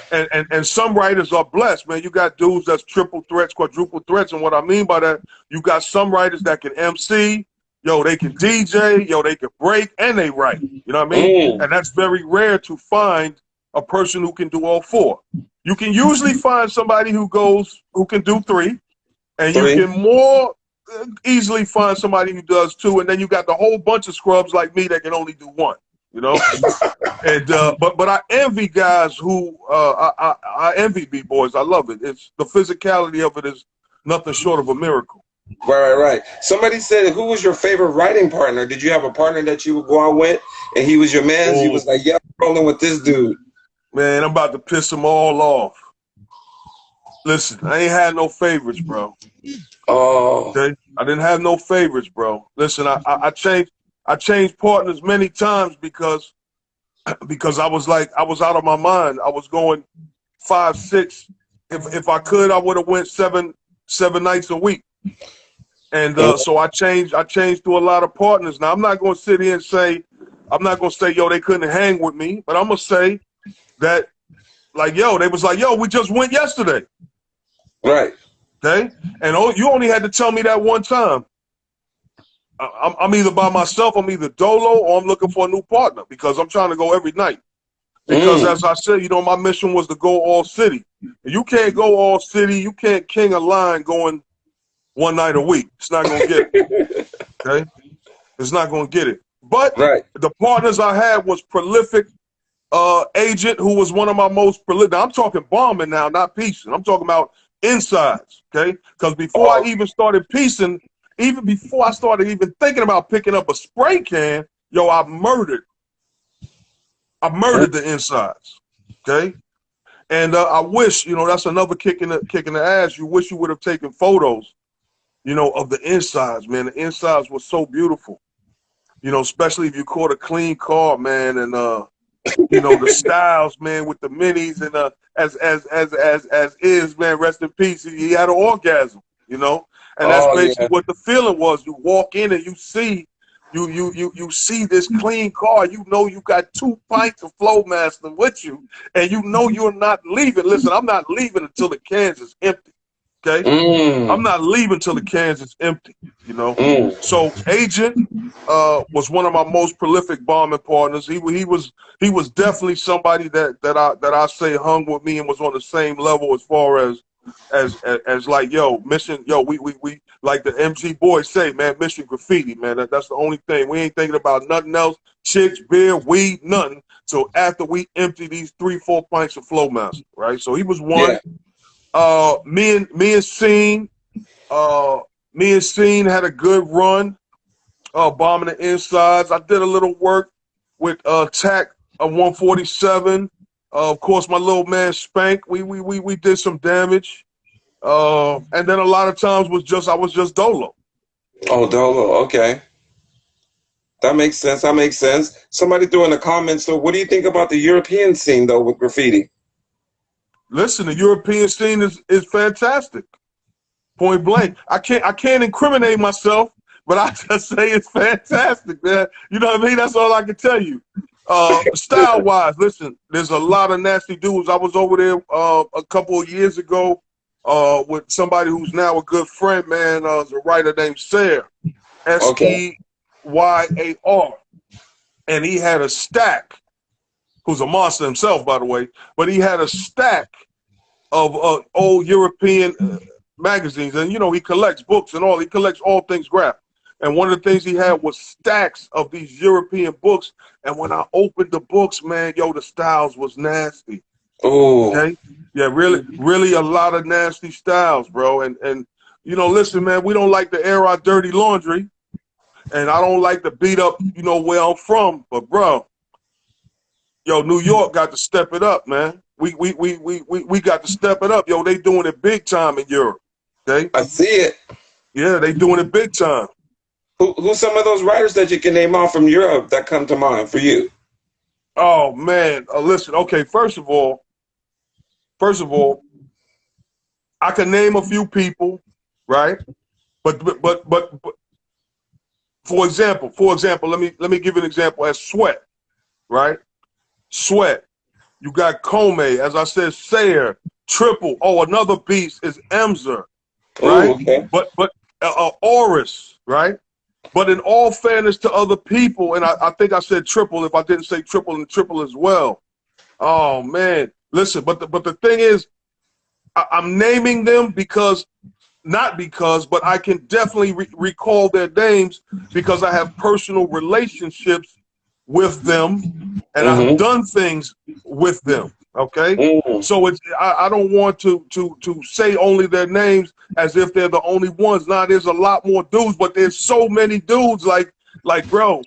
Speaker 2: And some writers are blessed, man. You got dudes that's triple threats, quadruple threats, and what I mean by that, you got some writers that can MC. Yo, they can DJ. Yo, they can break, and they write. You know what I mean? And that's very rare to find a person who can do all four. You can usually find somebody who can do three, and you can more easily find somebody who does two, and then you got the whole bunch of scrubs like me that can only do one. You know, and but I envy guys who I envy b-boys. I love it. It's the physicality of it is nothing short of a miracle.
Speaker 1: Right. Somebody said, who was your favorite writing partner? Did you have a partner that you would go out with, and he was your man? He was like, yeah, I'm rolling with this dude.
Speaker 2: Man, I'm about to piss them all off. Listen, I ain't had no favorites, bro.
Speaker 1: Oh.
Speaker 2: Okay? I didn't have no favorites, bro. Listen, I changed partners many times because I was out of my mind. I was going 5, 6. If I could, I would have went 7 nights a week. And so I changed to a lot of partners. Now I'm not gonna sit here and say, yo, they couldn't hang with me, but I'm gonna say that, like, yo, they was like, yo, we just went yesterday.
Speaker 1: Right.
Speaker 2: Okay? And you only had to tell me that one time. I'm either by myself, I'm either dolo, or I'm looking for a new partner, because I'm trying to go every night. Because as I said, you know, my mission was to go all city. And you can't go all city. You can't king a line going one night a week. It's not going to get it. Okay? It's not going to get it. But the partners I had was prolific agent, who was one of my most prolific. Now, I'm talking bombing now, not piecing. I'm talking about insides. Okay? Because before I even started piecing, even before I started even thinking about picking up a spray can, yo, I murdered the insides, okay? And I wish, you know, that's another kick in the ass. You wish you would have taken photos, you know, of the insides, man. The insides were so beautiful, you know, especially if you caught a clean car, man, and you know, the styles, man, with the minis, and as is, man, rest in peace. He had an orgasm, you know. And that's basically what the feeling was. You walk in and you see
Speaker 4: you see this clean car, you know you got 2 pints of Flowmaster with you, and you know you're not leaving. Listen, I'm not leaving until the cans is empty. Okay? I'm not leaving until the cans is empty, you know. So Agent was one of my most prolific bombing partners. He was definitely somebody that I say hung with me and was on the same level as far as like, yo, mission, yo, we like the MG boys say, man, mission graffiti, man. That's the only thing. We ain't thinking about nothing else. Chicks, beer, weed, nothing. So after we empty these 3-4 pints of Flowmaster, right? So he was one. Me and Skeme, had a good run, bombing the insides. I did a little work with TAC 147. Of course, my little man Spank. We did some damage. And then a lot of times I was just Dolo.
Speaker 1: Oh, Dolo. Okay. That makes sense. That makes sense. Somebody threw in the comments, so what do you think about the European scene, though, with graffiti?
Speaker 4: Listen, the European scene is fantastic. Point blank. I can't incriminate myself, but I just say it's fantastic, man. You know what I mean? That's all I can tell you. Style-wise, listen, there's a lot of nasty dudes. I was over there a couple of years ago with somebody who's now a good friend, man. There's a writer named Sayre, Seyar, and he had a stack. Who's a monster himself, by the way, but he had a stack of old European magazines, and you know he collects books and all. He collects all things graphic, and one of the things he had was stacks of these European books. And when I opened the books, man, yo, the styles was nasty.
Speaker 1: Oh,
Speaker 4: okay, yeah, really a lot of nasty styles, bro. And you know, listen, man, we don't like to air our dirty laundry, and I don't like to beat up, you know, where I'm from, but bro. Yo, New York got to step it up, man. We got to step it up. Yo, they doing it big time in Europe. Okay?
Speaker 1: I see it.
Speaker 4: Yeah, they doing it big time.
Speaker 1: Who's some of those writers that you can name off from Europe that come to mind for you?
Speaker 4: Oh man, listen. Okay, first of all, I can name a few people, right? But for example, let me give you an example as Sweat, right? Sweat. You got Skeme, as I said, Sayre, Triple. Oh, another beast is Emzer, right?
Speaker 1: Ooh, okay.
Speaker 4: But Oris, right? But in all fairness to other people, and I think I said Triple if I didn't say Triple and Triple as well. Oh man, listen. But the thing is, I'm naming them because. Not because, but I can definitely recall their names because I have personal relationships with them, and I've done things with them. Okay, so it's I don't want to say only their names as if they're the only ones. Now there's a lot more dudes, but there's so many dudes like bro,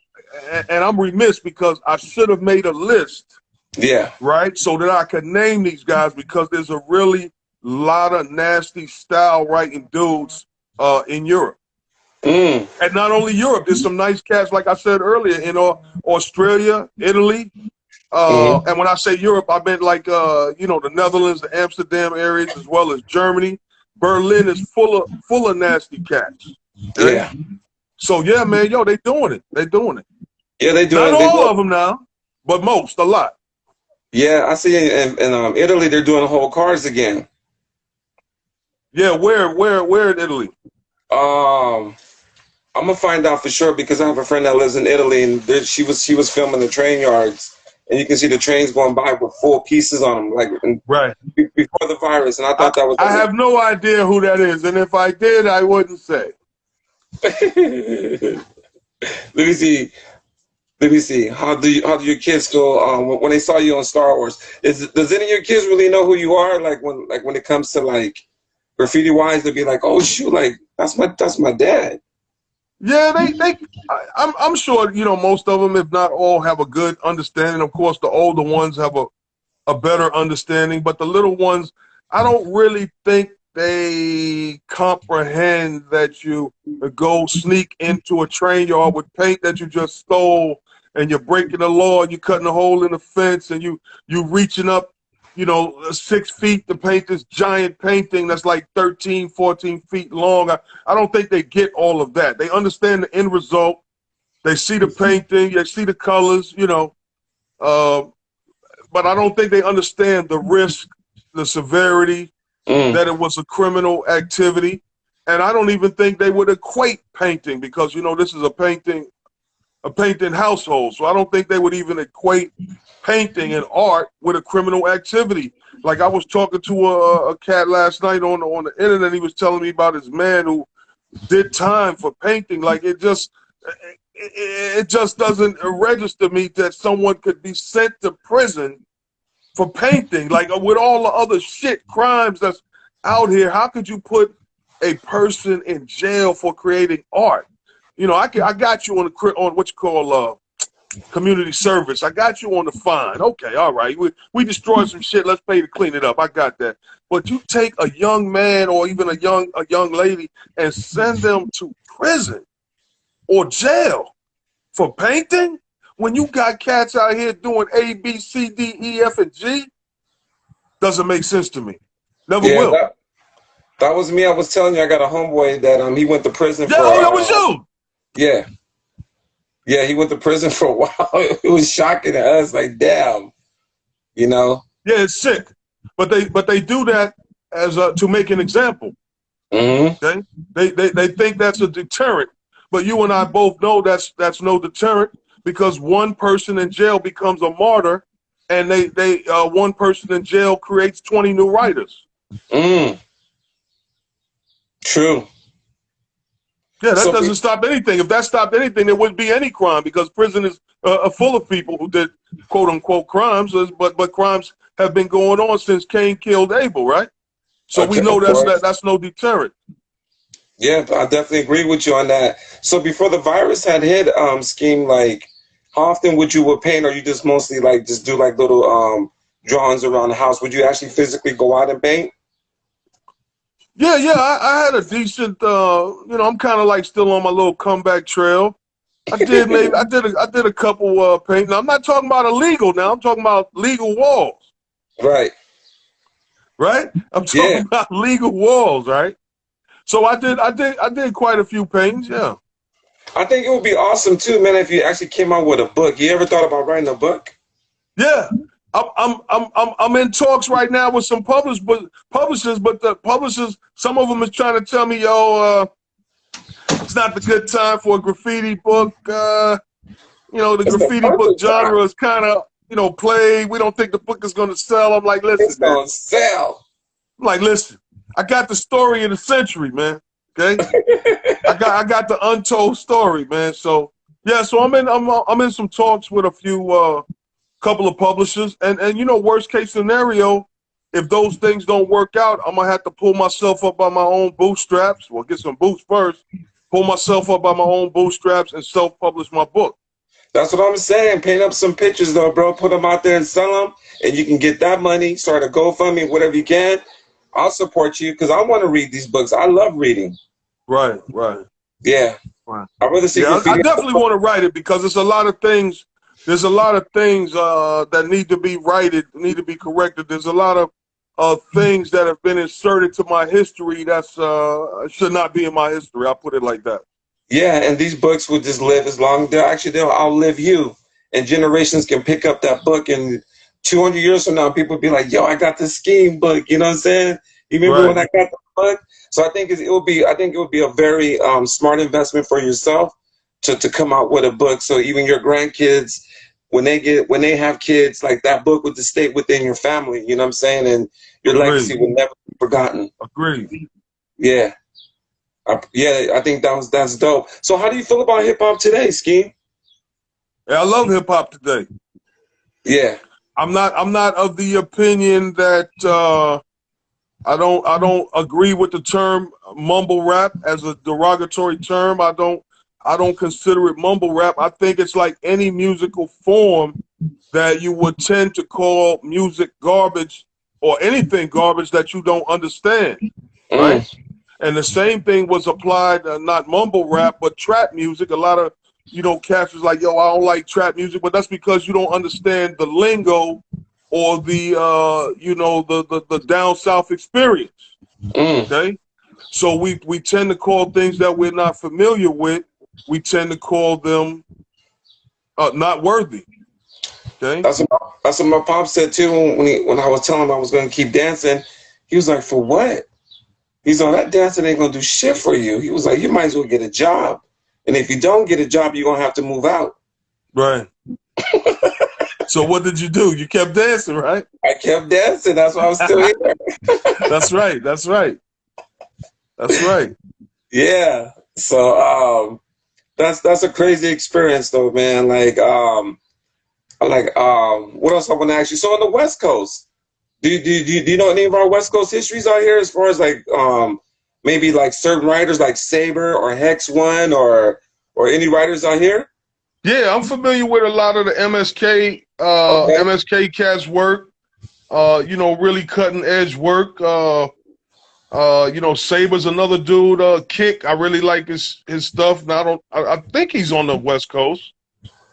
Speaker 4: and I'm remiss because I should have made a list.
Speaker 1: Yeah.
Speaker 4: Right, so that I could name these guys because there's a really lot of nasty style writing dudes in Europe. And not only Europe, there's some nice cats, like I said earlier, in Australia, Italy. And when I say Europe, I meant like, you know, the Netherlands, the Amsterdam areas, as well as Germany. Berlin is full of nasty cats. Okay?
Speaker 1: Yeah.
Speaker 4: So, yeah, man, yo, they doing it. They doing it.
Speaker 1: Yeah, they doing it.
Speaker 4: Not all of them now, but most, a lot.
Speaker 1: Yeah, I see in Italy, they're doing whole cars again.
Speaker 4: Yeah, where in Italy?
Speaker 1: I'm gonna find out for sure because I have a friend that lives in Italy, and she was filming the train yards, and you can see the trains going by with full pieces on them, like
Speaker 4: right
Speaker 1: before the virus. And I thought that was.
Speaker 4: I have no idea who that is, and if I did, I wouldn't say.
Speaker 1: Let me see. How do your kids feel when they saw you on Star Wars? Does any of your kids really know who you are? Like when it comes to like graffiti wise, they'd be like, oh shoot, like that's my dad.
Speaker 4: Yeah, I'm sure, you know, most of them, if not all, have a good understanding. Of course, the older ones have a better understanding, but the little ones, I don't really think they comprehend that you go sneak into a train yard with paint that you just stole, and you're breaking the law, and you're cutting a hole in the fence, and you reaching up, you know, 6 feet to paint this giant painting that's like 13, 14 feet long. I don't think they get all of that. They understand the end result, They see the painting, they see the colors, you know, but I don't think they understand the risk, the severity, that it was a criminal activity. And I don't even think they would equate painting because, you know, this is a painting household. So I don't think they would even equate painting and art with a criminal activity. Like I was talking to a cat last night on the internet. He was telling me about his man who did time for painting. Like it just doesn't register me that someone could be sent to prison for painting. Like with all the other shit crimes that's out here, how could you put a person in jail for creating art? You know, I got you on what you call community service. I got you on the fine. Okay, all right. We destroyed some shit. Let's pay to clean it up. I got that. But you take a young man or even a young lady and send them to prison or jail for painting when you got cats out here doing A, B, C, D, E, F, and G, doesn't make sense to me. Never will.
Speaker 1: That was me. I was telling you, I got a homeboy that he went to prison for.
Speaker 4: Oh, that was you.
Speaker 1: Yeah. Yeah, he went to prison for a while. It was shocking to us, like, damn, you know?
Speaker 4: Yeah, it's sick. But they do that as to make an example. Okay? They think that's a deterrent. But you and I both know that's no deterrent because one person in jail becomes a martyr and one person in jail creates 20 new writers.
Speaker 1: True.
Speaker 4: Yeah, that doesn't stop anything. If that stopped anything, there wouldn't be any crime because prison is full of people who did quote unquote crimes, but crimes have been going on since Cain killed Abel, right? So we know that's no deterrent.
Speaker 1: Yeah, I definitely agree with you on that. So before the virus had hit, Skeme, like, how often would you paint, or you just mostly like just do like little drawings around the house? Would you actually physically go out and paint?
Speaker 4: Yeah, I had a decent, you know, I'm kind of like still on my little comeback trail. I did a couple painting. I'm not talking about illegal now. I'm talking about legal walls.
Speaker 1: Right.
Speaker 4: Right? I'm talking about legal walls, right? So I did quite a few paintings, yeah.
Speaker 1: I think it would be awesome too, man, if you actually came out with a book. You ever thought about writing a book?
Speaker 4: Yeah. I'm in talks right now with some publishers, but the publishers, some of them is trying to tell me, yo, it's not the good time for a graffiti book. You know, the graffiti book genre is kind of, you know, played. We don't think the book is going to sell. I'm like, listen,
Speaker 1: it's going to sell.
Speaker 4: I'm like, listen, I got the story of the century, man. Okay, I got the untold story, man. So yeah, so I'm in some talks with a few couple of publishers, and you know, worst case scenario, if those things don't work out, I'm gonna have to pull myself up by my own bootstraps. Well, get some boots first, pull myself up by my own bootstraps, and self-publish my book.
Speaker 1: That's what I'm saying. Paint up some pictures, though, bro. Put them out there and sell them, and you can get that money. Start a GoFundMe, whatever you can. I'll support you because I want to read these books. I love reading.
Speaker 4: Right.
Speaker 1: Yeah.
Speaker 4: Right.
Speaker 1: I'd rather see.
Speaker 4: Yeah, I definitely want to write it because there's a lot of things. There's a lot of things that need to be righted, need to be corrected. There's a lot of things that have been inserted to my history that's should not be in my history. I'll put it like that.
Speaker 1: Yeah, and these books will just live as long. They'll outlive you, and generations can pick up that book. And 200 years from now, people will be like, "Yo, I got the Skeme book." You know what I'm saying? You remember when I got the book? So I think it will be a very smart investment for yourself to come out with a book. So even your grandkids, when they have kids, like that book would just stay within your family. You know what I'm saying? And your legacy will never be forgotten.
Speaker 4: Agreed.
Speaker 1: Yeah. I think that's dope. So how do you feel about hip hop today, Skeme?
Speaker 4: Yeah, I love hip hop today.
Speaker 1: Yeah.
Speaker 4: I'm not of the opinion that I don't agree with the term mumble rap as a derogatory term. I don't consider it mumble rap. I think it's like any musical form that you would tend to call music garbage or anything garbage that you don't understand, right? And the same thing was applied, not mumble rap, but trap music. A lot of, you know, cats was like, yo, I don't like trap music, but that's because you don't understand the lingo or the, you know, the down south experience, okay? So we tend to call things that we're not familiar with we tend to call them not worthy. Okay.
Speaker 1: That's what my pop said too when I was telling him I was going to keep dancing. He was like, "For what?" He's like, "That dancing ain't going to do shit for you." He was like, "You might as well get a job, and if you don't get a job, you're going to have to move out."
Speaker 4: Right. So what did you do? You kept dancing, right?
Speaker 1: I kept dancing. That's why I was still here.
Speaker 4: That's right. That's right. That's right.
Speaker 1: Yeah. So that's a crazy experience though, man. What else I want to ask you? So on the West Coast, do you know any of our West Coast histories out here as far as maybe like certain writers like Saber or Hex One or any writers out here?
Speaker 4: Yeah, I'm familiar with a lot of the MSK
Speaker 1: Okay.
Speaker 4: MSK cats work. Really cutting edge work. Saber's another dude. Kick, I really like his stuff. Now I think he's on the West Coast.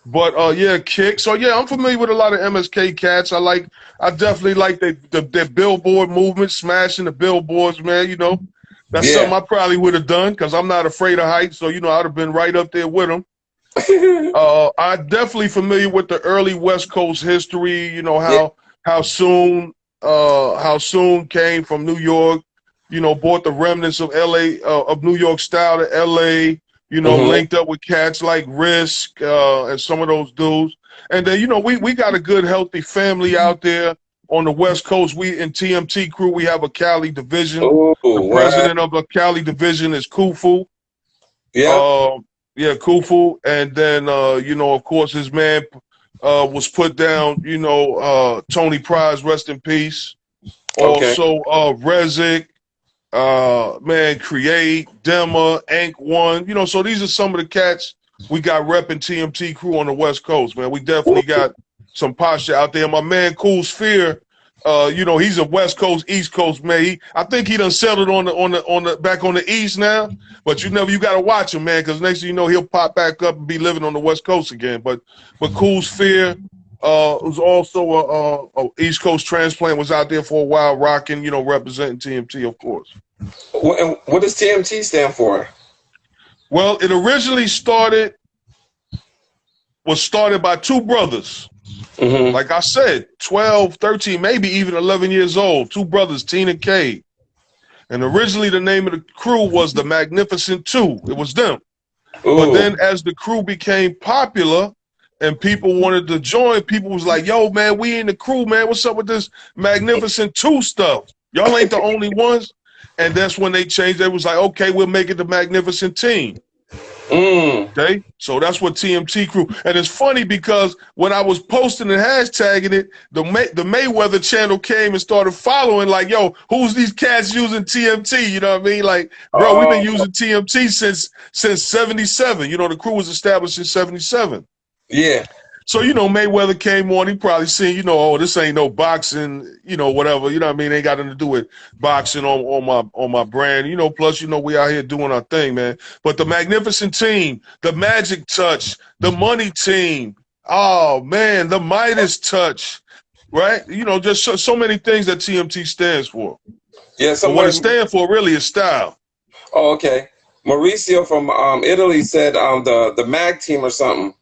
Speaker 4: But yeah, Kick. So yeah, I'm familiar with a lot of MSK cats. I definitely like their billboard movement, smashing the billboards, man. That's something I probably would have done because I'm not afraid of heights. So I'd have been right up there with them. I'm definitely familiar with the early West Coast history. How soon came from New York. Brought the remnants of LA of New York style to LA. Linked up with cats like Risk and some of those dudes. And then, we got a good, healthy family out there on the West Coast. We in TMT crew, we have a Cali division.
Speaker 1: Ooh,
Speaker 4: the president of the Cali division is Kufu.
Speaker 1: Yeah.
Speaker 4: Kufu. And then, of course, his man was put down, Tony Prize, rest in peace.
Speaker 1: Okay.
Speaker 4: Also, Rezik. Create, Dema, Ank One, so these are some of the cats we got repping TMT crew on the West Coast, man. We definitely got some posture out there. My man Cool Sphere, he's a West Coast, East Coast man. I think he done settled on the back on the East now, but you gotta watch him, man, because next thing you know he'll pop back up and be living on the West Coast again. But Cool Sphere, who's also a East Coast transplant, was out there for a while, rocking, representing TMT, of course.
Speaker 1: What does TMT stand for?
Speaker 4: Well, it originally was started by two brothers. Mm-hmm. Like I said, 12, 13, maybe even 11 years old. Two brothers, Teen and Cade. And originally the name of the crew was the Magnificent Two. It was them. Ooh. But then as the crew became popular and people wanted to join, people was like, yo, man, we in the crew, man. What's up with this Magnificent Two stuff? Y'all ain't the only ones. And that's when they changed. They was like, okay, we'll make it the Magnificent Team. Okay, so that's what TMT crew. And it's funny because when I was posting and hashtagging it, the Mayweather channel came and started following, like, yo, who's these cats using TMT? You know what I mean? Like, bro, we've been using TMT since 77. The crew was established in 77.
Speaker 1: Yeah.
Speaker 4: So, Mayweather came on, he probably seen, this ain't no boxing, whatever, you know what I mean? Ain't got nothing to do with boxing on my brand, plus, we out here doing our thing, man. But the Magnificent Team, the Magic Touch, the Money Team, oh, man, the Midas Touch, right? Just so many things that TMT stands for.
Speaker 1: Yeah,
Speaker 4: so what it stands for really is style.
Speaker 1: Oh, okay. Mauricio from Italy said the Mag Team or something.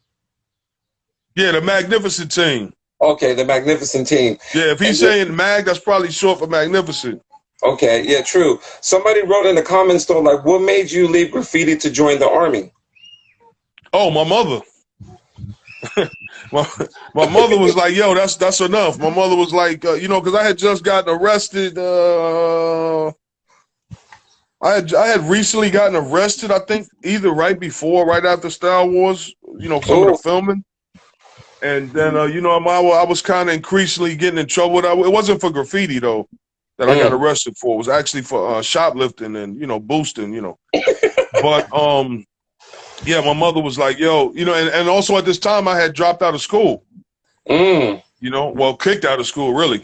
Speaker 4: Yeah, the Magnificent Team.
Speaker 1: Okay, the Magnificent Team.
Speaker 4: Yeah, if he's saying Mag, that's probably short for Magnificent.
Speaker 1: Okay, yeah, true. Somebody wrote in the comments though, like, what made you leave graffiti to join the army?
Speaker 4: Oh, my mother. my mother was like, yo, that's enough. My mother was like, because I had just gotten arrested. I had recently gotten arrested, I think, either right before, right after Star Wars, some of the filming. And then, I was kind of increasingly getting in trouble. It wasn't for graffiti, though, that I got arrested for. It was actually for shoplifting and, boosting, But, yeah, my mother was like, yo, and also at this time I had dropped out of school. Kicked out of school, really.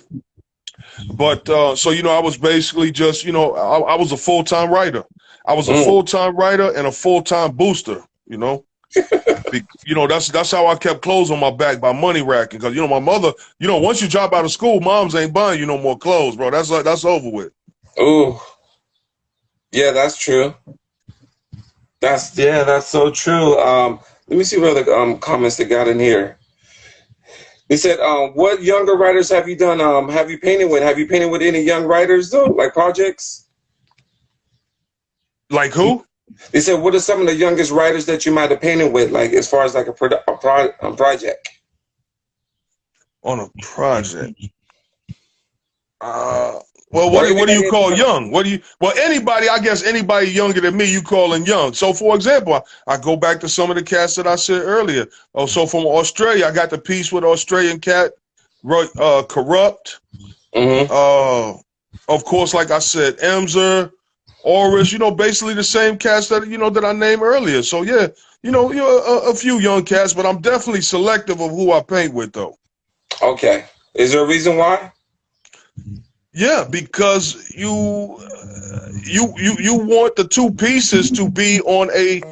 Speaker 4: But, so, I was basically just, I was a full-time writer. I was a full-time writer and a full-time booster, That's how I kept clothes on my back, by money racking. Because my mother, once you drop out of school, moms ain't buying you no more clothes, bro. That's over with.
Speaker 1: Ooh, yeah, that's true. That's so true. Let me see what other comments they got in here. They said, what younger writers have you done? Have you painted with? Have you painted with any young writers though, like projects?
Speaker 4: Like who?
Speaker 1: They said, what are some of the youngest writers that you might have painted with, like as far as like a project?
Speaker 4: On a project. Well, what do you call young? Well, anybody, I guess anybody younger than me, you calling young. So, for example, I go back to some of the cats that I said earlier. Oh, so from Australia, I got the piece with Australian cat, Corrupt.
Speaker 1: Mm-hmm.
Speaker 4: Of course, like I said, Emzer, Oris, basically the same cats that, that I named earlier. So, yeah, a few young cats, but I'm definitely selective of who I paint with, though.
Speaker 1: Okay. Is there a reason why?
Speaker 4: Yeah, because you want the two pieces to be on a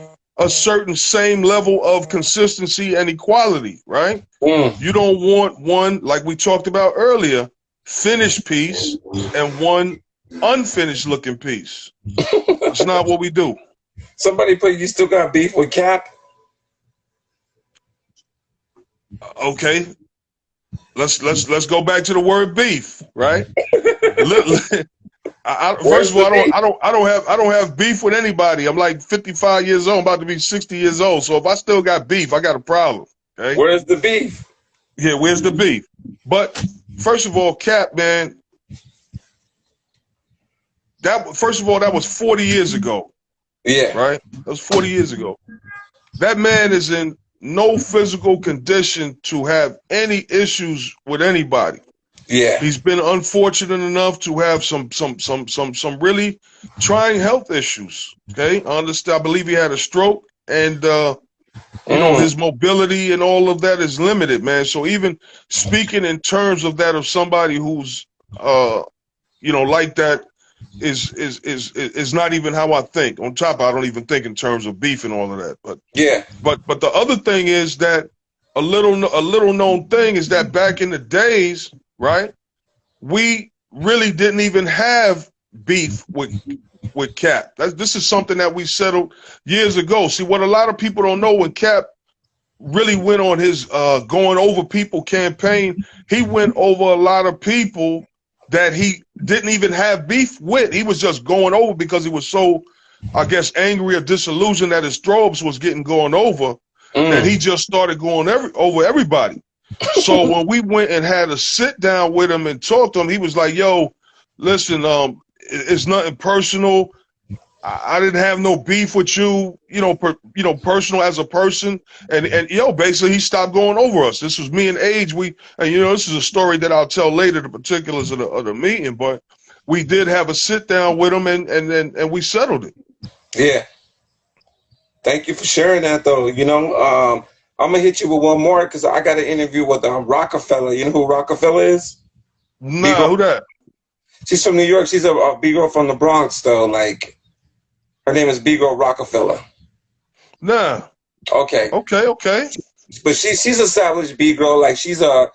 Speaker 4: certain same level of consistency and equality, right? You don't want one, like we talked about earlier, finished piece and one unfinished looking piece. It's not what we do.
Speaker 1: Somebody put you still got beef with Cap?
Speaker 4: Okay. Let's go back to the word beef, right? First of all, I don't have beef with anybody. I'm like 55 years old, I'm about to be 60 years old. So if I still got beef, I got a problem. Okay?
Speaker 1: Where's the beef?
Speaker 4: Yeah, where's the beef? But first of all, Cap, man, that was 40 years ago.
Speaker 1: Yeah.
Speaker 4: Right? That was 40 years ago. That man is in no physical condition to have any issues with anybody.
Speaker 1: Yeah.
Speaker 4: He's been unfortunate enough to have some really trying health issues. Okay, I understand. I believe he had a stroke, and his mobility and all of that is limited, man. So even speaking in terms of that of somebody who's like that is not even how I think. On top, I don't even think in terms of beef and all of that. But
Speaker 1: yeah.
Speaker 4: But the other thing is that a little known thing is that back in the days, right, we really didn't even have beef with Cap. This is something that we settled years ago. See, what a lot of people don't know, when Cap really went on his going over people campaign, he went over a lot of people that he didn't even have beef with. He was just going over because he was so, I guess, angry or disillusioned that his strobes was getting going over, that he just started going over everybody. So when we went and had a sit down with him and talked to him, he was like, yo, listen, it's nothing personal. I didn't have no beef with you, personal as a person. And basically he stopped going over us. This was me and Age. This is a story that I'll tell later, the particulars of the meeting, but we did have a sit down with him and we settled it.
Speaker 1: Yeah. Thank you for sharing that though. I'm gonna hit you with one more because I got an interview with Rockefeller. You know who Rockefeller is?
Speaker 4: Nah, who that?
Speaker 1: She's from New York. She's a B-girl from the Bronx though. Like, her name is B-girl Rockefeller.
Speaker 4: Nah.
Speaker 1: Okay. But she's established B-girl. Like, she's a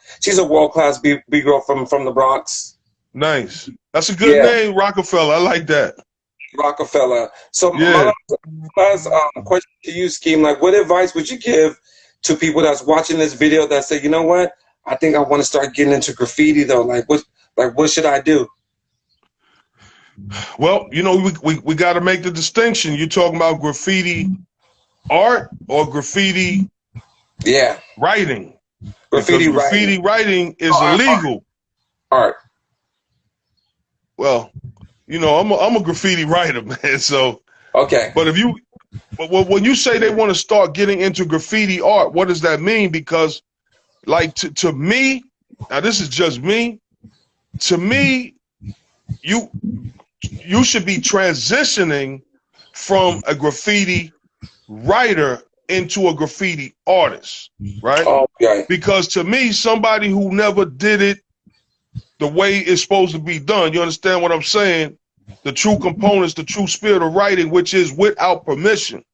Speaker 1: world-class B-girl from the Bronx.
Speaker 4: Nice. That's a good name, Rockefeller. I like that.
Speaker 1: Rockefeller. So my last question to you, Skeme, like, what advice would you give to people that's watching this video that say, you know what, I think I want to start getting into graffiti though? Like what should I do?
Speaker 4: Well, we got to make the distinction. You're talking about graffiti art or graffiti writing? Graffiti writing is illegal.
Speaker 1: Art.
Speaker 4: Well, I'm a graffiti writer, man. So
Speaker 1: okay.
Speaker 4: But when you say they want to start getting into graffiti art, what does that mean? Because, like, to me, now this is just me. To me, you should be transitioning from a graffiti writer into a graffiti artist, right?
Speaker 1: Okay.
Speaker 4: Because to me, somebody who never did it the way it's supposed to be done, you understand what I'm saying? The true components, the true spirit of writing, which is without permission,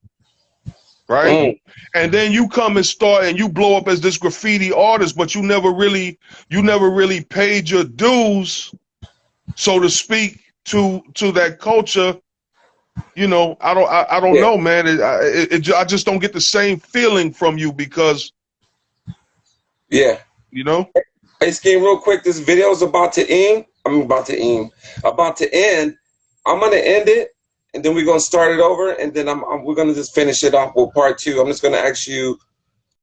Speaker 4: right? And then you come and start and you blow up as this graffiti artist, but you never really paid your dues, so to speak, to that culture you know, I don't know, man. I just don't get the same feeling from you because, you know.
Speaker 1: Hey, Skeme, real quick, this video is about to end. About to end. I'm gonna end it, and then we're gonna start it over, and then we're gonna just finish it off with part 2. I'm just gonna ask you